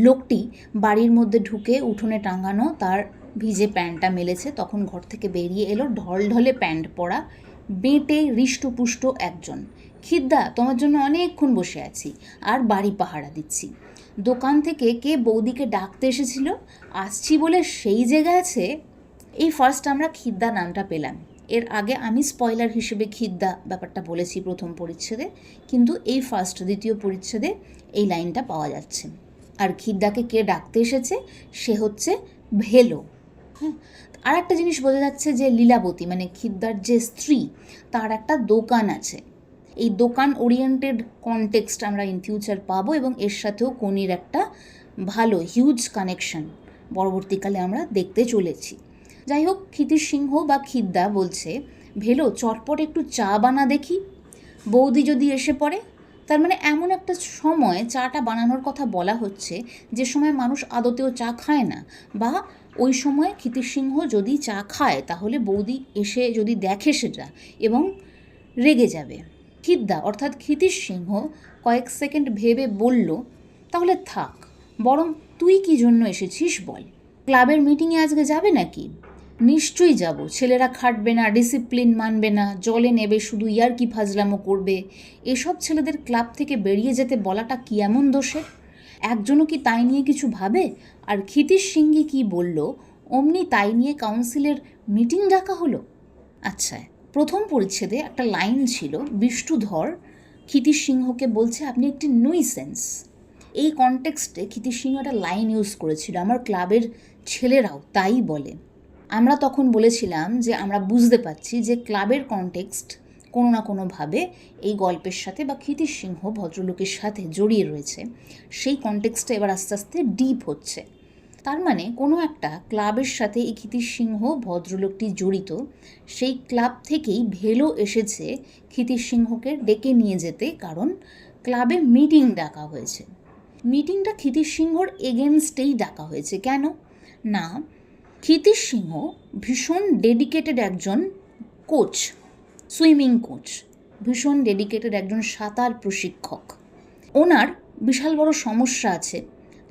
লোকটি বাড়ির মধ্যে ঢুকে উঠোনে টাঙানো তার ভিজে প্যান্টটা মেলেছে, তখন ঘর থেকে বেরিয়ে এলো ঢলঢলে প্যান্ট পরা, বেঁটে হৃষ্টপুষ্ট একজন। খিদ্দা, তোমার জন্য অনেকক্ষণ বসে আছি আর বাড়ি পাহারা দিচ্ছি। দোকান থেকে কে বৌদিকে ডাকতে এসেছিল, আসছি বলে সেই জেগে আছে। এই ফার্স্ট আমরা খিদ্দা নামটা পেলাম। এর আগে আমি স্পয়লার হিসেবে খিদ্দা ব্যাপারটা বলেছি প্রথম পরিচ্ছেদে, কিন্তু এই ফার্স্ট 2য় পরিচ্ছেদে এই লাইনটা পাওয়া যাচ্ছে। আর খিদ্দাকে কে ডাকতে এসেছে? সে হচ্ছে ভেলো। হ্যাঁ, আর একটা জিনিস বোঝা যাচ্ছে যে লীলাবতী মানে খিদ্দার যে স্ত্রী, তার একটা দোকান আছে। এই দোকান ওরিয়েন্টেড কনটেক্সট আমরা ইন ফিউচার পাবো এবং এর সাথেও কোনির একটা ভালো হিউজ কানেকশন পরবর্তীকালে আমরা দেখতে চলেছি। যাই হোক, ক্ষিতিশ সিংহ বা খিদ্দা বলছে ভেলো চটপট একটু চা বানা দেখি, বৌদি যদি এসে পড়ে। তার মানে এমন একটা সময় চাটা বানানোর কথা বলা হচ্ছে যে সময় মানুষ আদতেও চা খায় না, বা ওই সময় ক্ষিতির সিংহ যদি চা খায় তাহলে বৌদি এসে যদি দেখে সেটা এবং রেগে যাবে। ক্ষিদ্দা অর্থাৎ ক্ষিতির সিংহ কয়েক সেকেন্ড ভেবে বলল, তাহলে থাক, বরং তুই কী জন্য এসেছিস বল। ক্লাবের মিটিংয়ে আজকে যাবে নাকি? নিশ্চয়ই যাব। ছেলেরা খাটবে না, ডিসিপ্লিন মানবে না, জলে নেবে, শুধু ইয়ার্কি ফাজলামো করবে। এসব ছেলেদের ক্লাব থেকে বেরিয়ে যেতে বলাটা কি এমন দোষের? একজনও কি তাই নিয়ে কিছু ভাবে? আর ক্ষিতির সিংহী কি বলল অমনি তাই নিয়ে কাউন্সিলের মিটিং ডাকা হলো। আচ্ছা, প্রথম পরিচ্ছেদে একটা লাইন ছিল, বিষ্ণুধর ক্ষিতির সিংহকে বলছে আপনি একটি নুইসেন্স। এই কনটেক্সটে ক্ষিতির সিংহ একটা লাইন ইউজ করেছিল, আমার ক্লাবের ছেলেরাও তাই বলে। আমরা তখন বলেছিলাম যে আমরা বুঝতে পারছি যে ক্লাবের কনটেক্সট কোনো না কোনোভাবে এই গল্পের সাথে বা ক্ষিতির সিংহ ভদ্রলোকের সাথে জড়িয়ে রয়েছে। সেই কনটেক্সটটা এবার আস্তে আস্তে ডিপ হচ্ছে। তার মানে কোনো একটা ক্লাবের সাথে এই ক্ষিতির সিংহ ভদ্রলোকটি জড়িত। সেই ক্লাব থেকেই ভেলো এসেছে ক্ষিতির সিংহকে ডেকে নিয়ে যেতে, কারণ ক্লাবে মিটিং ডাকা হয়েছে। মিটিংটা ক্ষিতির সিংহর এগেনস্টেই ডাকা হয়েছে। কেন না, ক্ষিতির সিংহ ভীষণ ডেডিকেটেড একজন কোচ, সুইমিং কোচ, ভীষণ ডেডিকেটেড একজন সাঁতার প্রশিক্ষক। ওনার বিশাল বড় সমস্যা আছে,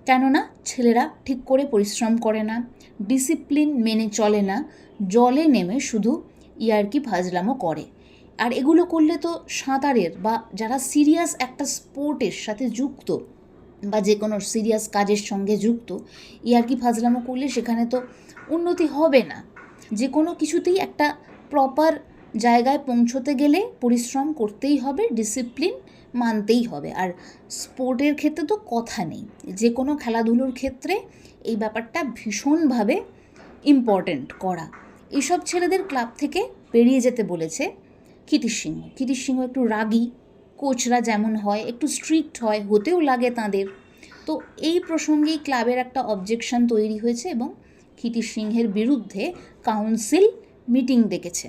কেননা ছেলেরা ঠিক করে পরিশ্রম করে না, ডিসিপ্লিন মেনে চলে না, জলে নেমে শুধু ইয়ার্কি ফাজলামো করে। আর এগুলো করলে তো সাঁতারের বা যারা সিরিয়াস একটা স্পোর্টের সাথে যুক্ত বা যে কোনো সিরিয়াস কাজের সঙ্গে যুক্ত, ইয়ার্কি ফাজলামো করলে সেখানে তো উন্নতি হবে না। যে কোনো কিছুতেই একটা প্রপার জায়গায় পৌঁছতে গেলে পরিশ্রম করতেই হবে, ডিসিপ্লিন মানতেই হবে। আর স্পোর্টের ক্ষেত্রে তো কথা নেই, যে কোনো খেলাধুলোর ক্ষেত্রে এই ব্যাপারটা ভীষণভাবে ইম্পর্ট্যান্ট করা। এইসব ছেলেদের ক্লাব থেকে বেরিয়ে যেতে বলেছে ক্ষিতির সিংহ। ক্ষিতির সিংহ একটু রাগী, কোচরা যেমন হয় একটু স্ট্রিক্ট হয়, হতেও লাগে তাদের। তো এই প্রসঙ্গেই ক্লাবের একটা অবজেকশন তৈরি হয়েছে এবং ক্ষিতির সিংহের বিরুদ্ধে কাউন্সিল মিটিং ডেকেছে।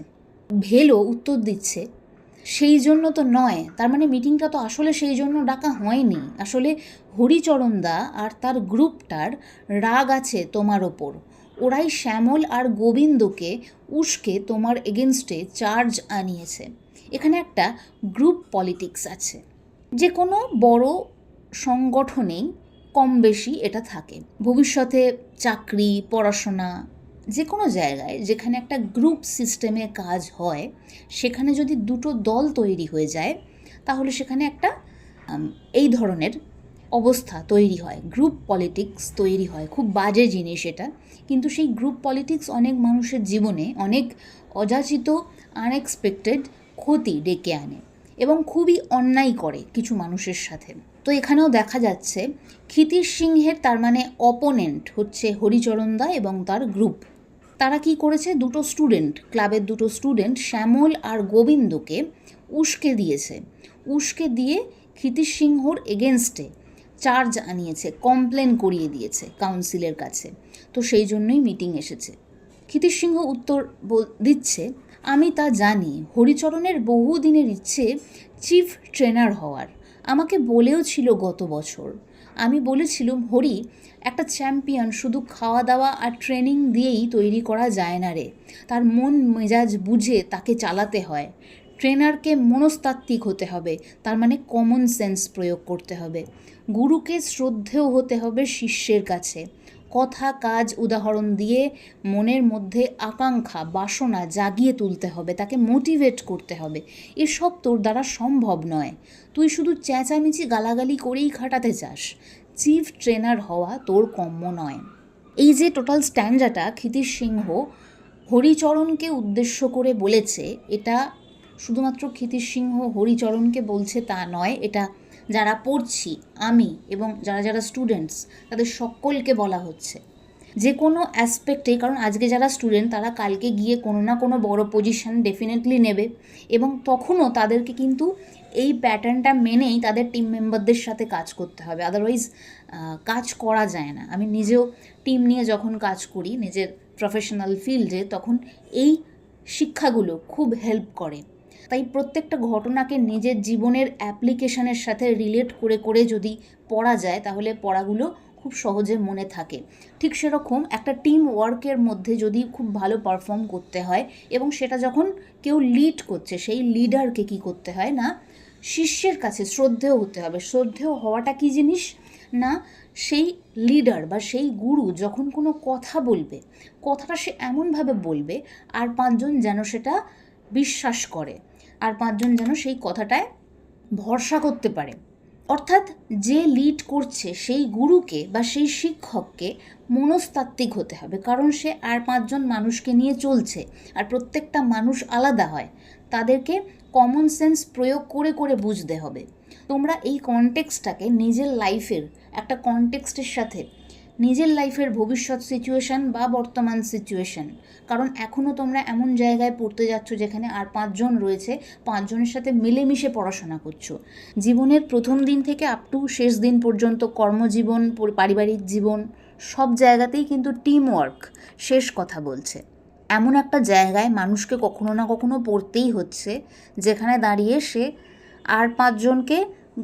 ভেলো উত্তর দিচ্ছে, সেই জন্য তো নয়। তার মানে মিটিংটা তো আসলে সেই জন্য ডাকা হয়নি। আসলে হরিচরণদা আর তার গ্রুপটার রাগ আছে তোমার ওপর। ওরাই শ্যামল আর গোবিন্দকে উস্কে তোমার এগেনস্টে চার্জ আনিয়েছে। এখানে একটা গ্রুপ পলিটিক্স আছে। যে কোনো বড় সংগঠনেই কম বেশি এটা থাকে। ভবিষ্যতে চাকরি, পড়াশোনা, যে কোনো জায়গায় যেখানে একটা গ্রুপ সিস্টেমে কাজ হয়, সেখানে যদি দুটো দল তৈরি হয়ে যায় তাহলে সেখানে একটা এই ধরনের অবস্থা তৈরি হয়, গ্রুপ পলিটিক্স তৈরি হয়। খুব বাজে জিনিস এটা, কিন্তু সেই গ্রুপ পলিটিক্স অনেক মানুষের জীবনে অনেক অযাচিত আনএক্সপেক্টেড ক্ষতি ডেকে আনে এবং খুবই অন্যায় করে কিছু মানুষের সাথে। তো এখানেও দেখা যাচ্ছে ক্ষিতির সিংহের তার মানে অপোনেন্ট হচ্ছে হরিচরণদা এবং তার গ্রুপ। তারা কি করেছে, দুটো স্টুডেন্ট, ক্লাবের দুটো স্টুডেন্ট শ্যামল আর গোবিন্দকে উস্কে দিয়েছে। উস্কে দিয়ে ক্ষিতির সিংহর এগেনস্টে চার্জ আনিয়েছে, কমপ্লেন করিয়ে দিয়েছে কাউন্সিলের কাছে। তো সেই জন্যই মিটিং এসেছে। ক্ষিতির সিংহ উত্তর দিচ্ছে, আমি তা জানি, হরিচরণের বহুদিনের ইচ্ছে চিফ ট্রেনার হওয়ার। আমাকে বলেও ছিল গত বছর। আমি বলেছিলাম, হরি, একটা চ্যাম্পিয়ন শুধু খাওয়া দাওয়া আর ট্রেনিং দিয়েই তৈরি করা যায় না রে। তার মন মেজাজ বুঝে তাকে চালাতে হয়। ট্রেনারকে মনস্তাত্ত্বিক হতে হবে, তার মানে কমন সেন্স প্রয়োগ করতে হবে। গুরুকে শ্রদ্ধেয় হতে হবে শিষ্যের কাছে। কথা, কাজ, উদাহরণ দিয়ে মনের মধ্যে আকাঙ্ক্ষা, বাসনা জাগিয়ে তুলতে হবে, তাকে মোটিভেট করতে হবে। এসব তোর দ্বারা সম্ভব নয়। তুই শুধু চেঁচামেচি গালাগালি করেই খাটাতে চাস। চিফ ট্রেনার হওয়া তোর কম্য নয়। এই যে টোটাল স্ট্যান্ডাটা ক্ষিতির সিংহ হরিচরণকে উদ্দেশ্য করে বলেছে, এটা শুধুমাত্র ক্ষিতির সিংহ হরিচরণকে বলছে তা নয়, এটা যারা পড়ছি আমি এবং যারা যারা স্টুডেন্টস তাদের সকলকে বলা হচ্ছে। যে কোনো অ্যাসপেক্টে, কারণ আজকে যারা স্টুডেন্ট তারা কালকে গিয়ে কোনো না কোনো বড় পজিশন ডেফিনেটলি নেবে এবং তখনও তাদেরকে কিন্তু এই প্যাটার্নটা মেনেই তাদের টিম মেম্বারদের সাথে কাজ করতে হবে, আদারওয়াইজ কাজ করা যায় না। আমি নিজেও টিম নিয়ে যখন কাজ করি নিজের প্রফেশনাল ফিল্ডে, তখন এই শিক্ষাগুলো খুব হেল্প করে। তাই প্রত্যেকটা ঘটনাকে নিজের জীবনের অ্যাপ্লিকেশনের সাথে রিলেট করে করে যদি পড়া যায় তাহলে পড়াগুলো খুব সহজে মনে থাকে। ঠিক সেরকম একটা টিম ওয়ার্কের মধ্যে যদি খুব ভালো পারফর্ম করতে হয় এবং সেটা যখন কেউ লিড করছে, সেই লিডারকে কি করতে হয় না, শিষ্যের কাছে শ্রদ্ধেয় হতে হবে। শ্রদ্ধেয় হওয়াটা কী জিনিস না, সেই লিডার বা সেই গুরু যখন কোনো কথা বলবে, কথাটা সে এমনভাবে বলবে আর পাঁচজন যেন সেটা বিশ্বাস করে, আর পাঁচজন যেন সেই কথাটায় ভরসা করতে পারে। অর্থাৎ যে লিড করছে সেই গুরুকে বা সেই শিক্ষককে মনস্তাত্ত্বিক হতে হবে, কারণ সে আর পাঁচজন মানুষকে নিয়ে চলছে, আর প্রত্যেকটা মানুষ আলাদা হয়, তাদেরকে কমন সেন্স প্রয়োগ করে করে বুঝতে হবে। তোমরা এই কনটেক্সটটাকে নিজের লাইফের একটা কনটেক্সটের সাথে, নিজের লাইফের ভবিষ্যৎ সিচুয়েশান বা বর্তমান সিচুয়েশান, কারণ এখনও তোমরা এমন জায়গায় পড়তে যাচ্ছ যেখানে আর পাঁচজন রয়েছে, পাঁচজনের সাথে মিলেমিশে পড়াশোনা করছো। জীবনের প্রথম দিন থেকে আপ টু শেষ দিন পর্যন্ত কর্মজীবন, পারিবারিক জীবন, সব জায়গাতেই কিন্তু টিম ওয়ার্ক শেষ কথা বলছে। এমন একটা জায়গায় মানুষকে কখনো না কখনো পড়তেই হচ্ছে যেখানে দাঁড়িয়ে সে আর পাঁচজনকে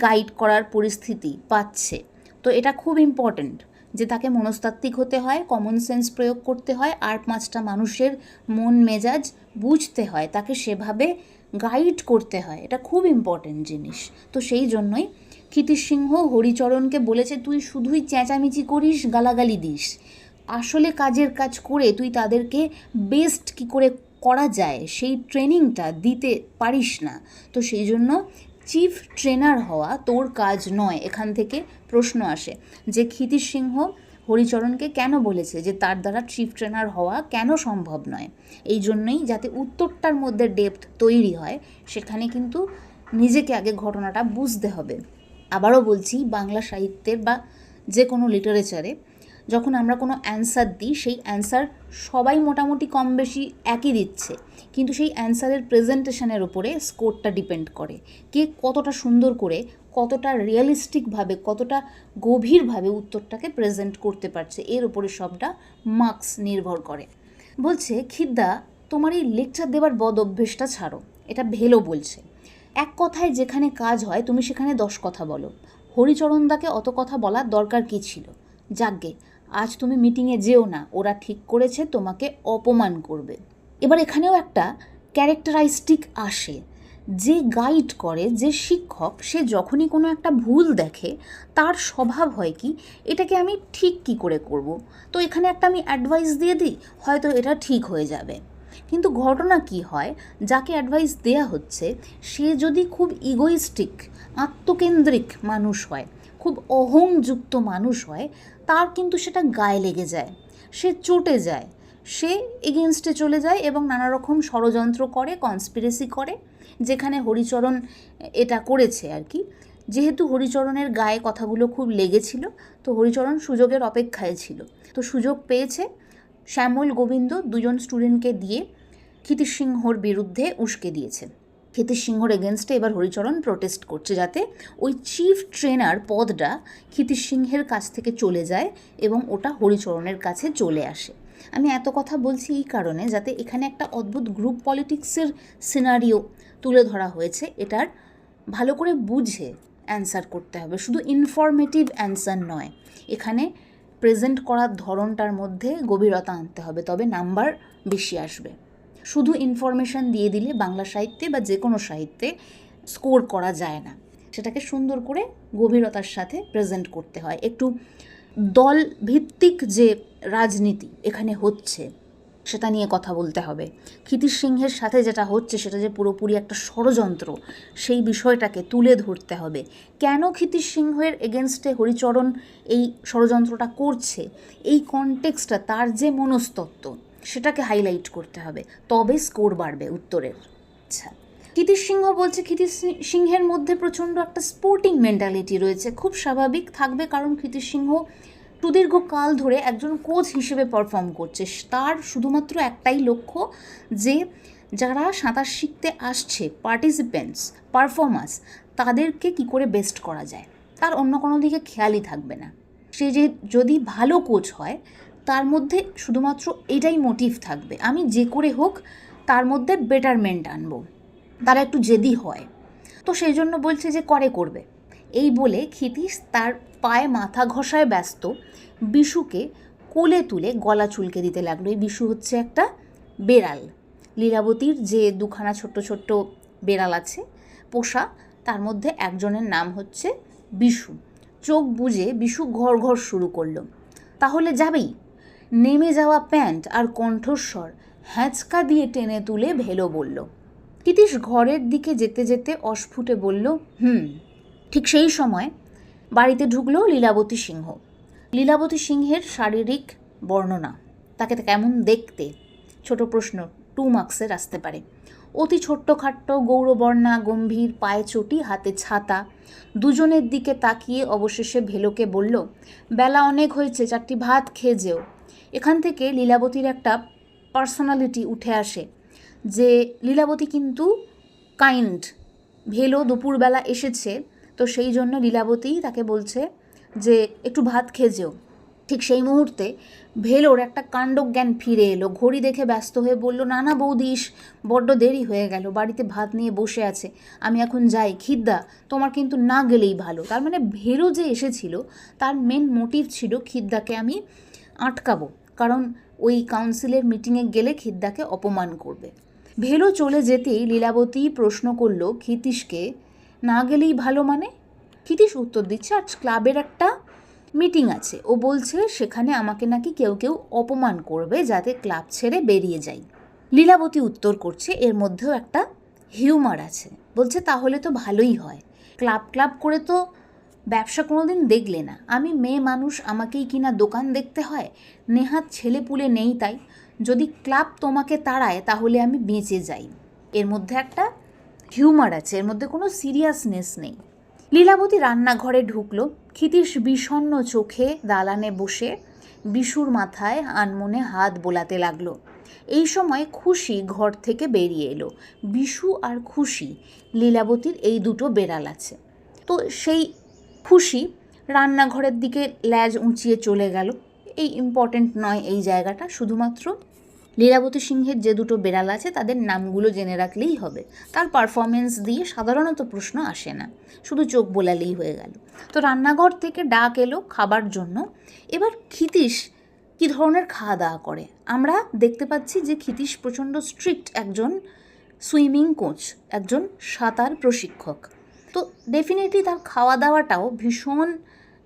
গাইড করার পরিস্থিতি পাচ্ছে। তো এটা খুব ইম্পর্ট্যান্ট যে তাকে মনস্তাত্ত্বিক হতে হয়, কমন সেন্স প্রয়োগ করতে হয়, আর পাঁচটা মানুষের মন মেজাজ বুঝতে হয়, তাকে সেভাবে গাইড করতে হয়। এটা খুব ইম্পর্ট্যান্ট জিনিস। তো সেই জন্যই ক্ষিতিশ সিংহ হরিচরণকে বলেছে, তুই শুধুই চেঁচামেচি করিস, গালাগালি দিস, আসলে কাজের কাজ করে তুই তাদেরকে বেস্ট কি করে করা যায় সেই ট্রেনিংটা দিতে পারিস না। তো সেই জন্য চিফ ট্রেনার হওয়া তোর কাজ নয়। এখান থেকে প্রশ্ন আসে যে ক্ষিতিশ সিংহ হরিচরণকে কেন বলেছে যে তার দ্বারা চিফ ট্রেনার হওয়া কেন সম্ভব নয়। এই জন্যই যাতে উত্তরটার মধ্যে ডেপথ তৈরি হয়, সেখানে কিন্তু নিজেকে আগে ঘটনাটা বুঝতে হবে। আবারও বলছি, বাংলা সাহিত্যের বা যে কোনো লিটারেচারে যখন আমরা কোনো অ্যান্সার দিই, সেই অ্যান্সার সবাই মোটামুটি কম বেশি একই দিচ্ছে, কিন্তু সেই অ্যান্সারের প্রেজেন্টেশনের উপরে স্কোরটা ডিপেন্ড করে। কে কতটা সুন্দর করে, কতটা রিয়েলিস্টিকভাবে, কতটা গভীরভাবে উত্তরটাকে প্রেজেন্ট করতে পারছে, এর উপরে সবটা মার্কস নির্ভর করে। বলছে, খিদ্দা তোমার এই লেকচার দেওয়ার বদ অভ্যেসটা ছাড়ো, এটা ভেলো বলছে। এক কথায় যেখানে কাজ হয় তুমি সেখানে 10 কথা বলো। হরিচরণদাকে অত কথা বলার দরকার কী ছিল? যাকগে, আজ তুমি মিটিংয়ে যেও না, ওরা ঠিক করেছে তোমাকে অপমান করবে। এবার এখানেও একটা ক্যারেক্টারাইস্টিক আসে, যে গাইড করে, যে শিক্ষক, সে যখনই কোনো একটা ভুল দেখে তার স্বভাব হয় কি, এটাকে আমি ঠিক কি করে করব, তো এখানে একটা আমি অ্যাডভাইস দিয়ে দিই, হয়তো এটা ঠিক হয়ে যাবে। কিন্তু ঘটনা কি হয়, যাকে অ্যাডভাইস দেয়া হচ্ছে সে যদি খুব ইগোইস্টিক, আত্মকেন্দ্রিক মানুষ হয়, খুব অহংযুক্ত মানুষ হয়, তার কিন্তু সেটা গায়ে লেগে যায়, সে চটে যায়, সে এগেনস্টে চলে যায় এবং নানা রকম ষড়যন্ত্র করে, কনস্পিরেসি করে, যেখানে হরিচরণ এটা করেছে আর কি। যেহেতু হরিচরণের গায়ে কথাগুলো খুব লেগেছিল, তো হরিচরণ সুযোগের অপেক্ষায় ছিল, তো সুযোগ পেয়েছে। শ্যামল, গোবিন্দ দুজন স্টুডেন্টকে দিয়ে ক্ষিতিশ সিংহর বিরুদ্ধে উস্কে দিয়েছে। ক্ষিতিশ সিংহর এগেনস্টে এবার হরিচরণ প্রোটেস্ট করছে যাতে ওই চিফ ট্রেনার পদটা ক্ষিতিশ সিংহের কাছ থেকে চলে যায় এবং ওটা হরিচরণের কাছে চলে আসে। আমি এত কথা বলছি এই কারণে, যাতে এখানে একটা অদ্ভুত গ্রুপ পলিটিক্সের সিনারিও তুলে ধরা হয়েছে, এটার ভালো করে বুঝে অ্যান্সার করতে হবে, শুধু ইনফরমেটিভ অ্যান্সার নয়। এখানে প্রেজেন্ট করার ধরনটার মধ্যে গভীরতা আনতে হবে, তবে নাম্বার বেশি আসবে। শুধু ইনফরমেশান দিয়ে দিলে বাংলা সাহিত্যে বা যে কোনো সাহিত্যে স্কোর করা যায় না, সেটাকে সুন্দর করে গভীরতার সাথে প্রেজেন্ট করতে হয়। একটু দল ভিত্তিক যে রাজনীতি এখানে হচ্ছে সেটা নিয়ে কথা বলতে হবে। ক্ষিতিশ সিংহের সাথে যেটা হচ্ছে সেটা যে পুরোপুরি একটা ষড়যন্ত্র, সেই বিষয়টাকে তুলে ধরতে হবে। কেন ক্ষিতিশ সিংহের এগেনস্টে হরিচরণ এই ষড়যন্ত্রটা করছে, এই কনটেক্সটটা, তার যে মনস্তত্ত্ব, সেটাকে হাইলাইট করতে হবে, তবে স্কোর বাড়বে উত্তরের। আচ্ছা, ক্ষিতিশ সিংহ বলছে ক্ষিতিশ সিংহের মধ্যে প্রচণ্ড একটা স্পোর্টিং মেন্টালিটি রয়েছে, খুব স্বাভাবিক থাকবে, কারণ ক্ষিতিশ সিংহ সুদীর্ঘ কাল ধরে একজন কোচ হিসেবে পারফর্ম করছে। তার শুধুমাত্র একটাই লক্ষ্য যে যারা সাঁতার শিখতে আসছে, পার্টিসিপেন্টস, পারফর্মার্স, তাদেরকে কি করে বেস্ট করা যায়, তার অন্য কোনো দিকে খেয়ালই থাকবে না। সে যে যদি ভালো কোচ হয়, তার মধ্যে শুধুমাত্র এটাই মোটিভ থাকবে, আমি যে করে হোক তার মধ্যে বেটারমেন্ট আনবো। তারা একটু জেদি হয়, তো সেই জন্য বলছে যে করবে। এই বলে ক্ষিতীশ তার পায়ে মাথা ঘষায় ব্যস্ত বিশুকে কোলে তুলে গলা চুলকে দিতে লাগলো। এই বিশু হচ্ছে একটা বেড়াল, লীলাবতীর যে দুখানা ছোট্ট ছোট্ট বেড়াল আছে পোষা, তার মধ্যে একজনের নাম হচ্ছে বিশু। চোখ বুজে বিশু ঘর ঘর শুরু করলো। তাহলে যাবেই? নেমে যাওয়া প্যান্ট আর কণ্ঠস্বর হ্যাঁচকা দিয়ে টেনে তুলে ভেলো বলল। ক্ষিতীশ ঘরের দিকে যেতে যেতে অস্ফুটে বলল, ঠিক সেই সময় বাড়িতে ঢুকলো লীলাবতী সিংহ। লীলাবতী সিংহের শারীরিক বর্ণনা, তাকে কেমন দেখতে, ছোট প্রশ্ন, 2 মার্কসের আসতে পারে। অতি ছোট্টখাট্ট, গৌরবর্ণা, গম্ভীর, পায়ে চটি, হাতে ছাতা। দুজনের দিকে তাকিয়ে অবশেষে ভেলোকে বলল, বেলা অনেক হয়েছে, 4টি ভাত খেয়ে যেও। এখান থেকে লীলাবতীর একটা পার্সোনালিটি উঠে আসে যে লীলাবতী কিন্তু কাইন্ড। ভেলো দুপুরবেলা এসেছে, তো সেই জন্য লীলাবতী তাকে বলছে যে একটু ভাত খেয়ে যেও। ঠিক সেই মুহূর্তে ভেলোর একটা কাণ্ডজ্ঞান ফিরে এলো। ঘড়ি দেখে ব্যস্ত হয়ে বলল, না বৌদিস, বড্ড দেরি হয়ে গেল, বাড়িতে ভাত নিয়ে বসে আছে, আমি এখন যাই। খিদ্দা, তোমার কিন্তু না গেলেই ভালো। তার মানে ভেলো যে এসেছিল তার মেন মোটিভ ছিল খিদ্দাকে আমি আটকাবো, কারণ ওই কাউন্সিলের মিটিংয়ে গেলে খিদ্দাকে অপমান করবে। ভেলো চলে যেতেই লীলাবতী প্রশ্ন করল ক্ষিতীশকে, না গেলেই ভালো মানে? ক্ষিতীশ উত্তর দিচ্ছে, আজ ক্লাবের একটা মিটিং আছে, ও বলছে সেখানে আমাকে নাকি কেউ অপমান করবে, যাতে ক্লাব ছেড়ে বেরিয়ে যাই। লীলাবতী উত্তর করছে, এর মধ্যেও একটা হিউমার আছে। বলছে, তাহলে তো ভালোই হয়, ক্লাব করে তো ব্যবসা কোনোদিন দেখলে না। আমি মেয়ে মানুষ, আমাকেই কিনা দোকান দেখতে হয়, নেহাত ছেলে পুলে নেই, তাই যদি ক্লাব তোমাকে তাড়ায় তাহলে আমি বেঁচে যাই। এর মধ্যে একটা হিউমার আছে, এর মধ্যে কোনো সিরিয়াসনেস নেই। লীলাবতী রান্নাঘরে ঢুকলো। ক্ষিতীশ বিষণ্ণ চোখে দালানে বসে বিশুর মাথায় আনমনে হাত বোলাতে লাগলো। এই সময় খুশি ঘর থেকে বেরিয়ে এলো। বিশু আর খুশি, লীলাবতীর এই দুটো বেড়াল আছে। তো সেই খুশি রান্নাঘরের দিকে ল্যাজ উঁচিয়ে চলে গেল। এই ইম্পর্টেন্ট নয় এই জায়গাটা, শুধুমাত্র লীলাবতী সিংহের যে দুটো বেড়াল আছে তাদের নামগুলো জেনে রাখলেই হবে। তার পারফরমেন্স দিয়ে সাধারণত প্রশ্ন আসে না, শুধু চোখ বোলালেই হয়ে গেল। তো রান্নাঘর থেকে ডাক এলো খাবার জন্য। এবার ক্ষিতীশ কী ধরনের খাওয়া দাওয়া করে আমরা দেখতে পাচ্ছি যে ক্ষিতীশ প্রচণ্ড স্ট্রিক্ট একজন সুইমিং কোচ, একজন সাঁতার প্রশিক্ষক। তো ডেফিনেটলি তার খাওয়া দাওয়াটাও ভীষণ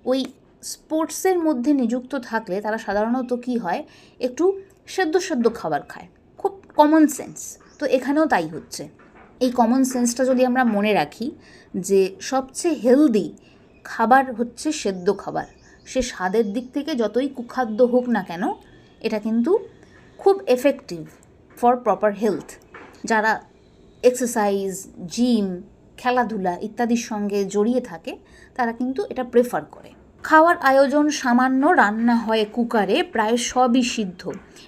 ওই স্পোর্টসের মধ্যে নিযুক্ত থাকলে তারা সাধারণত কী হয়, একটু সেদ্ধ খাবার খায়, খুব কমন সেন্স। তো এখানেও তাই হচ্ছে। এই কমন সেন্সটা যদি আমরা মনে রাখি যে সবচেয়ে হেলদি খাবার হচ্ছে সেদ্ধ খাবার, সে স্বাদের দিক থেকে যতই কুখাদ্য হোক না কেন, এটা কিন্তু খুব এফেক্টিভ ফর প্রপার হেলথ। যারা এক্সারসাইজ, জিম, খেলাধুলা ইত্যাদির সঙ্গে জড়িয়ে থাকে তারা কিন্তু এটা প্রেফার করে। খাওয়ার আয়োজন সামান্য, রান্না হয় কুকারে, প্রায় সবই সিদ্ধ।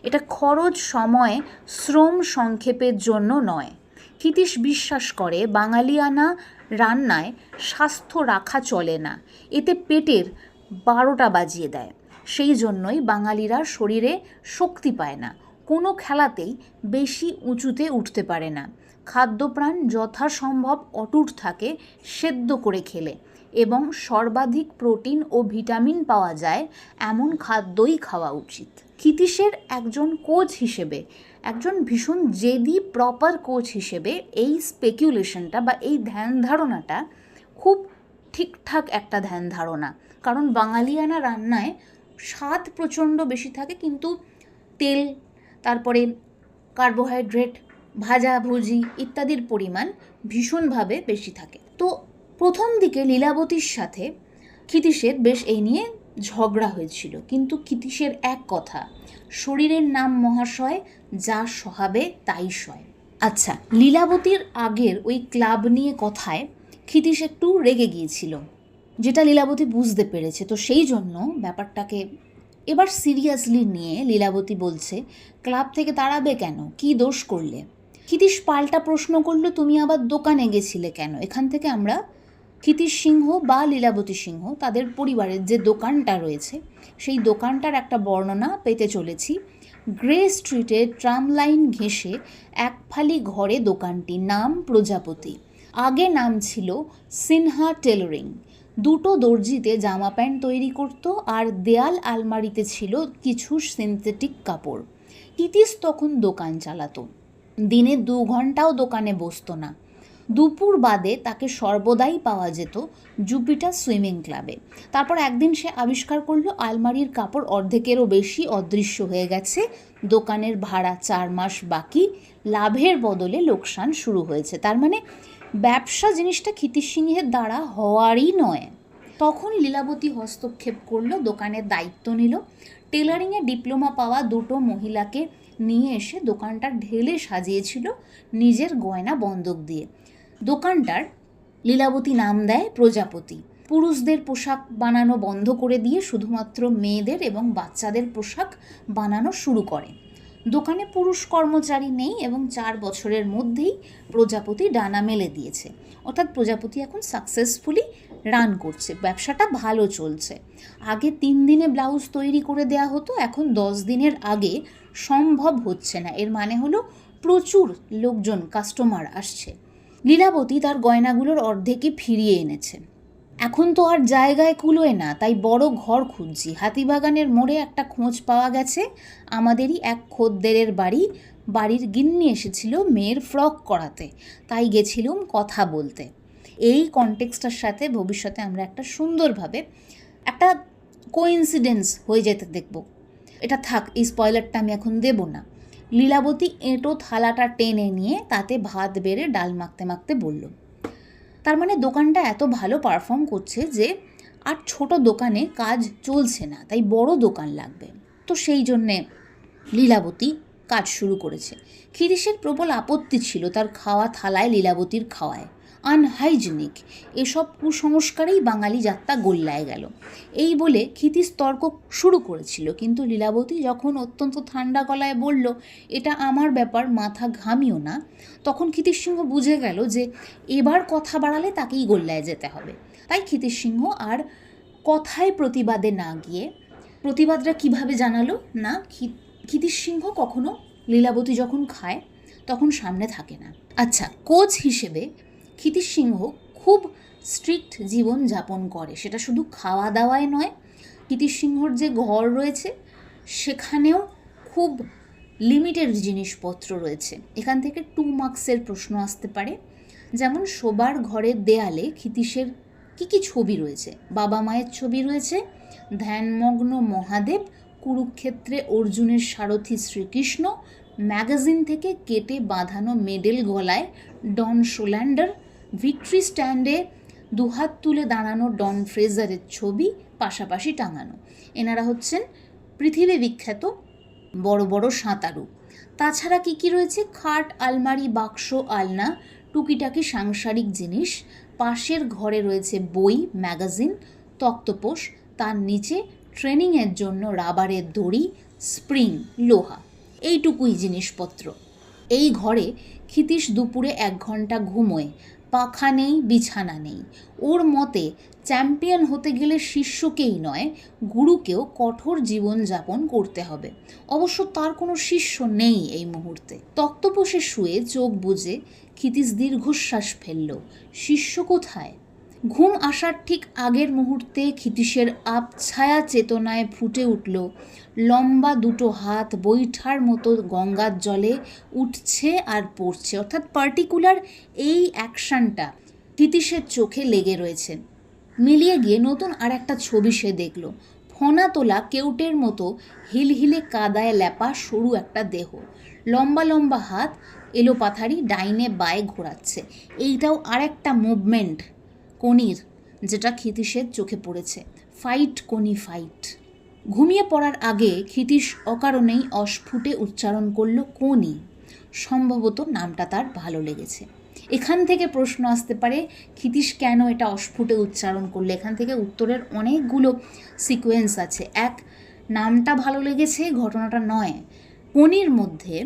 এটা খরচ, সময়, শ্রম সংক্ষেপের জন্য নয়। ক্ষিতীশ বিশ্বাস করে বাঙালিয়ানা রান্নায় স্বাস্থ্য রাখা চলে না, এতে পেটের 12টা বাজিয়ে দেয়। সেই জন্যই বাঙালিরা শরীরে শক্তি পায় না, কোনো খেলাতেই বেশি উঁচুতে উঠতে পারে না। খাদ্যপ্রাণ যথাসম্ভব অটুট থাকে সেদ্ধ করে খেলে, এবং সর্বাধিক প্রোটিন ও ভিটামিন পাওয়া যায় এমন খাদ্যই খাওয়া উচিত। ক্ষিতীশের একজন কোচ হিসেবে, একজন ভীষণ জেদি প্রপার কোচ হিসেবে এই স্পেকুলেশনটা বা এই ধ্যান ধারণাটা খুব ঠিকঠাক একটা ধ্যান ধারণা। কারণ বাঙালিয়ানা রান্নায় স্বাদ প্রচণ্ড বেশি থাকে, কিন্তু তেল, তারপরে কার্বোহাইড্রেট, ভাজাভুজি ইত্যাদির পরিমাণ ভীষণভাবে বেশি থাকে। তো প্রথম দিকে লীলাবতীর সাথে ক্ষিতীশের বেশ এই নিয়ে ঝগড়া হয়েছিল, কিন্তু ক্ষিতীশের এক কথা, শরীরের নাম মহাশয়, যা সহাবে তাই সয়। আচ্ছা, লীলাবতীর আগের ওই ক্লাব নিয়ে কথায় ক্ষিতীশ একটু রেগে গিয়েছিল, যেটা লীলাবতী বুঝতে পেরেছে। তো সেই জন্য ব্যাপারটাকে এবার সিরিয়াসলি নিয়ে লীলাবতী বলছে, ক্লাব থেকে তাড়াবে কেন, কি দোষ করলে? ক্ষিতীশ পাল্টা প্রশ্ন করল, তুমি আবার দোকানে গেছিলে কেন? এখান থেকে আমরা ক্ষিতীশ সিংহ বা লীলাবতী সিংহ তাদের পরিবারের যে দোকানটা রয়েছে সেই দোকানটার একটা বর্ণনা পেতে চলেছি। গ্রে স্ট্রিটে ট্রাম লাইন ঘেঁষে এক ফালি ঘরে দোকানটি, নাম প্রজাপতি। আগে নাম ছিল সিনহা টেলারিং। দুটো দর্জিতে জামা প্যান্ট তৈরি করত, আর দেয়াল আলমারিতে ছিল কিছু সিনথেটিক কাপড়। তিতিস তখন দোকান চালাতো। দিনে 2 ঘন্টাও দোকানে বসতো না। দুপুর বাদে তাকে সর্বদাই পাওয়া যেত জুপিটার সুইমিং ক্লাবে। তারপর একদিন সে আবিষ্কার করলো আলমারির কাপড় অর্ধেকেরও বেশি অদৃশ্য হয়ে গেছে। দোকানের ভাড়া 4 মাস বাকি, লাভের বদলে লোকসান শুরু হয়েছে। তার মানে ব্যবসা জিনিসটা ক্ষিতিশ সিংহের দ্বারা হওয়ারই নয়। তখন লীলাবতী হস্তক্ষেপ করলো, দোকানের দায়িত্ব নিল। টেলারিংয়ে ডিপ্লোমা পাওয়া 2টো মহিলাকে নিয়ে এসে দোকানটা ঢেলে সাজিয়েছিল নিজের গয়না বন্ধক দিয়ে। দোকানটার লীলাবতী নাম দেয় প্রজাপতি। পুরুষদের পোশাক বানানো বন্ধ করে দিয়ে শুধুমাত্র মেয়েদের এবং বাচ্চাদের পোশাক বানানো শুরু করে। দোকানে পুরুষ কর্মচারী নেই এবং 4 বছরের মধ্যেই প্রজাপতি ডানা মেলে দিয়েছে। অর্থাৎ প্রজাপতি এখন সাকসেসফুলি রান করছে, ব্যবসাটা ভালো চলছে। আগে 3 দিনে ব্লাউজ তৈরি করে দেয়া হতো, এখন 10 দিনের আগে সম্ভব হচ্ছে না। এর মানে হলো প্রচুর লোকজন, কাস্টমার আসছে। লীলাবতী তার গয়নাগুলোর অর্ধেকই ফিরিয়ে এনেছে। এখন তো আর জায়গায় কুলোয় না, তাই বড় ঘর খুঁজছি। হাতিবাগানের মোড়ে একটা খোঁজ পাওয়া গেছে, আমাদেরই এক খদ্দেরের বাড়ির গিন্নি এসেছিল মেয়ের ফ্রক করাতে, তাই গেছিলুম কথা বলতে। এই কনটেক্সটার সাথে ভবিষ্যতে আমরা একটা সুন্দরভাবে একটা কোইন্সিডেন্স হয়ে যেতে দেখব। এটা থাক, এই স্পয়লারটা আমি এখন দেব না। লীলাবতী এঁটো থালাটা টেনে নিয়ে তাতে ভাত বেড়ে ডাল মাখতে মাখতে বলল, তার মানে দোকানটা এত ভালো পারফর্ম করছে যে আর ছোট দোকানে কাজ চলছে না, তাই বড় দোকান লাগবে। তো সেই জন্যে লীলাবতী কাজ শুরু করেছে। ক্ষিতীশের প্রবল আপত্তি ছিল তার খাওয়া থালায় লীলাবতীর খাওয়ায়, আনহাইজিনিক। এসব কুসংস্কারেই বাঙালি যাত্রা গোল্লায় গেল। এই বলে ক্ষিতীশ তর্ক শুরু করেছিল, কিন্তু লীলাবতী যখন অত্যন্ত ঠান্ডা গলায় বলল, এটা আমার ব্যাপার, মাথা ঘামিও না, তখন ক্ষিতীশ সিংহ বুঝে গেল যে এবার কথা বাড়ালে তাকেই গোল্লায় যেতে হবে। তাই ক্ষিতীশ সিংহ আর কথায় প্রতিবাদে না গিয়ে, প্রতিবাদটা কিভাবে জানালো না, ক্ষিতীশ সিংহ কখনো লীলাবতী যখন খায় তখন সামনে থাকে না। আচ্ছা, কোচ হিসেবে ক্ষিতীশ সিংহ খুব স্ট্রিক্ট জীবন যাপন করে, সেটা শুধু খাওয়া দাওয়ায় নয়। ক্ষিতীশ সিংহর যে ঘর রয়েছে সেখানেও খুব লিমিটেড জিনিসপত্র রয়েছে। এখান থেকে 2 মার্কসের প্রশ্ন আসতে পারে। যেমন শোবার ঘরের দেয়ালে ক্ষিতীশের কী ছবি রয়েছে? বাবা মায়ের ছবি রয়েছে, ধ্যানমগ্ন মহাদেব, কুরুক্ষেত্রে অর্জুনের সারথি শ্রীকৃষ্ণ, ম্যাগাজিন থেকে কেটে বাঁধানো মেডেল গলায় ডন সোল্যান্ডার, ভিক্টরি স্ট্যান্ডে 2 হাত তুলে দাঁড়ানো ডন ফ্রেজারের ছবি পাশাপাশি টাঙানো। এনারা হচ্ছেন পৃথিবী বিখ্যাত বড় বড় সাঁতারু। তাছাড়া কী রয়েছে? খাট, আলমারি, বাক্স, আলনা, টুকিটাকি সাংসারিক জিনিস। পাশের ঘরে রয়েছে বই, ম্যাগাজিন, তক্তপোষ, তার নিচে ট্রেনিংয়ের জন্য রাবারের দড়ি, স্প্রিং, লোহা, এইটুকুই জিনিসপত্র। এই ঘরে ক্ষিতীশ দুপুরে 1 ঘন্টা ঘুমোয়, পাখা নেই, বিছানা নেই। ওর মতে চ্যাম্পিয়ন হতে গেলে শিষ্যকেই নয়, গুরুকেও কঠোর জীবনযাপন করতে হবে। অবশ্য তার কোনো শিষ্য নেই এই মুহূর্তে। তক্তপোষে শুয়ে চোখ বুজে ক্ষিতীশ দীর্ঘশ্বাস ফেলল। শিষ্য কোথায়? ঘুম আসার ঠিক আগের মুহূর্তে ক্ষিতীশের আবছায়া চেতনায় ফুটে উঠল লম্বা 2টো হাত বৈঠার মতো গঙ্গার জলে উঠছে আর পড়ছে। অর্থাৎ পার্টিকুলার এই অ্যাকশানটা ক্ষিতীশের চোখে লেগে রয়েছে। মিলিয়ে গিয়ে নতুন আর একটা ছবি সে দেখল। ফনা তোলা কেউটের মতো হিলহিলে কাদায় ল্যাপা সরু একটা দেহ, লম্বা লম্বা হাত এলোপাথারি ডাইনে বায়ে ঘোরাচ্ছে। এইটাও আরেকটা মুভমেন্ট কোনির, যেটা ক্ষিতীশের চোখে পড়েছে। ফাইট কোনি ফাইট। ঘুমিয়ে পড়ার আগে ক্ষিতীশ অকারণেই অস্ফুটে উচ্চারণ করল কোনি। সম্ভবত নামটা তার ভালো লেগেছে। এখান থেকে প্রশ্ন আসতে পারে, ক্ষিতীশ কেন এটা অস্ফুটে উচ্চারণ করলে? এখান থেকে উত্তরের অনেকগুলো সিকোয়েন্স আছে। 1, নামটা ভালো লেগেছে, ঘটনাটা নয়। কোনির মধ্যে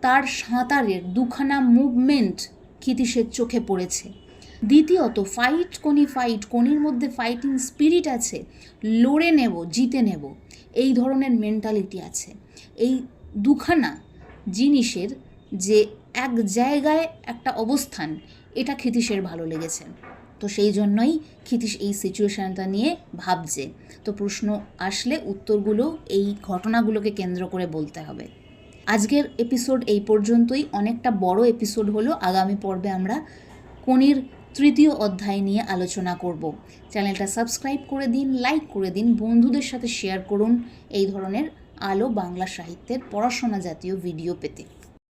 তার সাঁতারের 2খানা মুভমেন্ট ক্ষিতীশের চোখে পড়েছে। দ্বিতীয়ত, ফাইট কোনি ফাইট, কোনির মধ্যে ফাইটিং স্পিরিট আছে, লড়ে নেব, জিতে নেব, এই ধরনের মেন্টালিটি আছে। এই দুখানা জিনিসের যে এক জায়গায় একটা অবস্থান, এটা ক্ষিতীশের ভালো লেগেছে। তো সেই জন্যই ক্ষিতীশ এই সিচুয়েশানটা নিয়ে ভাবছে। তো প্রশ্ন আসলে উত্তরগুলো এই ঘটনাগুলোকে কেন্দ্র করে বলতে হবে। আজকের এপিসোড এই পর্যন্তই, অনেকটা বড় এপিসোড হলো। আগামী পর্বে আমরা কোনির তৃতীয় অধ্যায় নিয়ে আলোচনা করব। চ্যানেলটা সাবস্ক্রাইব করে দিন, লাইক করে দিন, বন্ধুদের সাথে শেয়ার করুন এই ধরনের আলো বাংলা সাহিত্যের পড়াশোনা জাতীয় ভিডিও পেতে।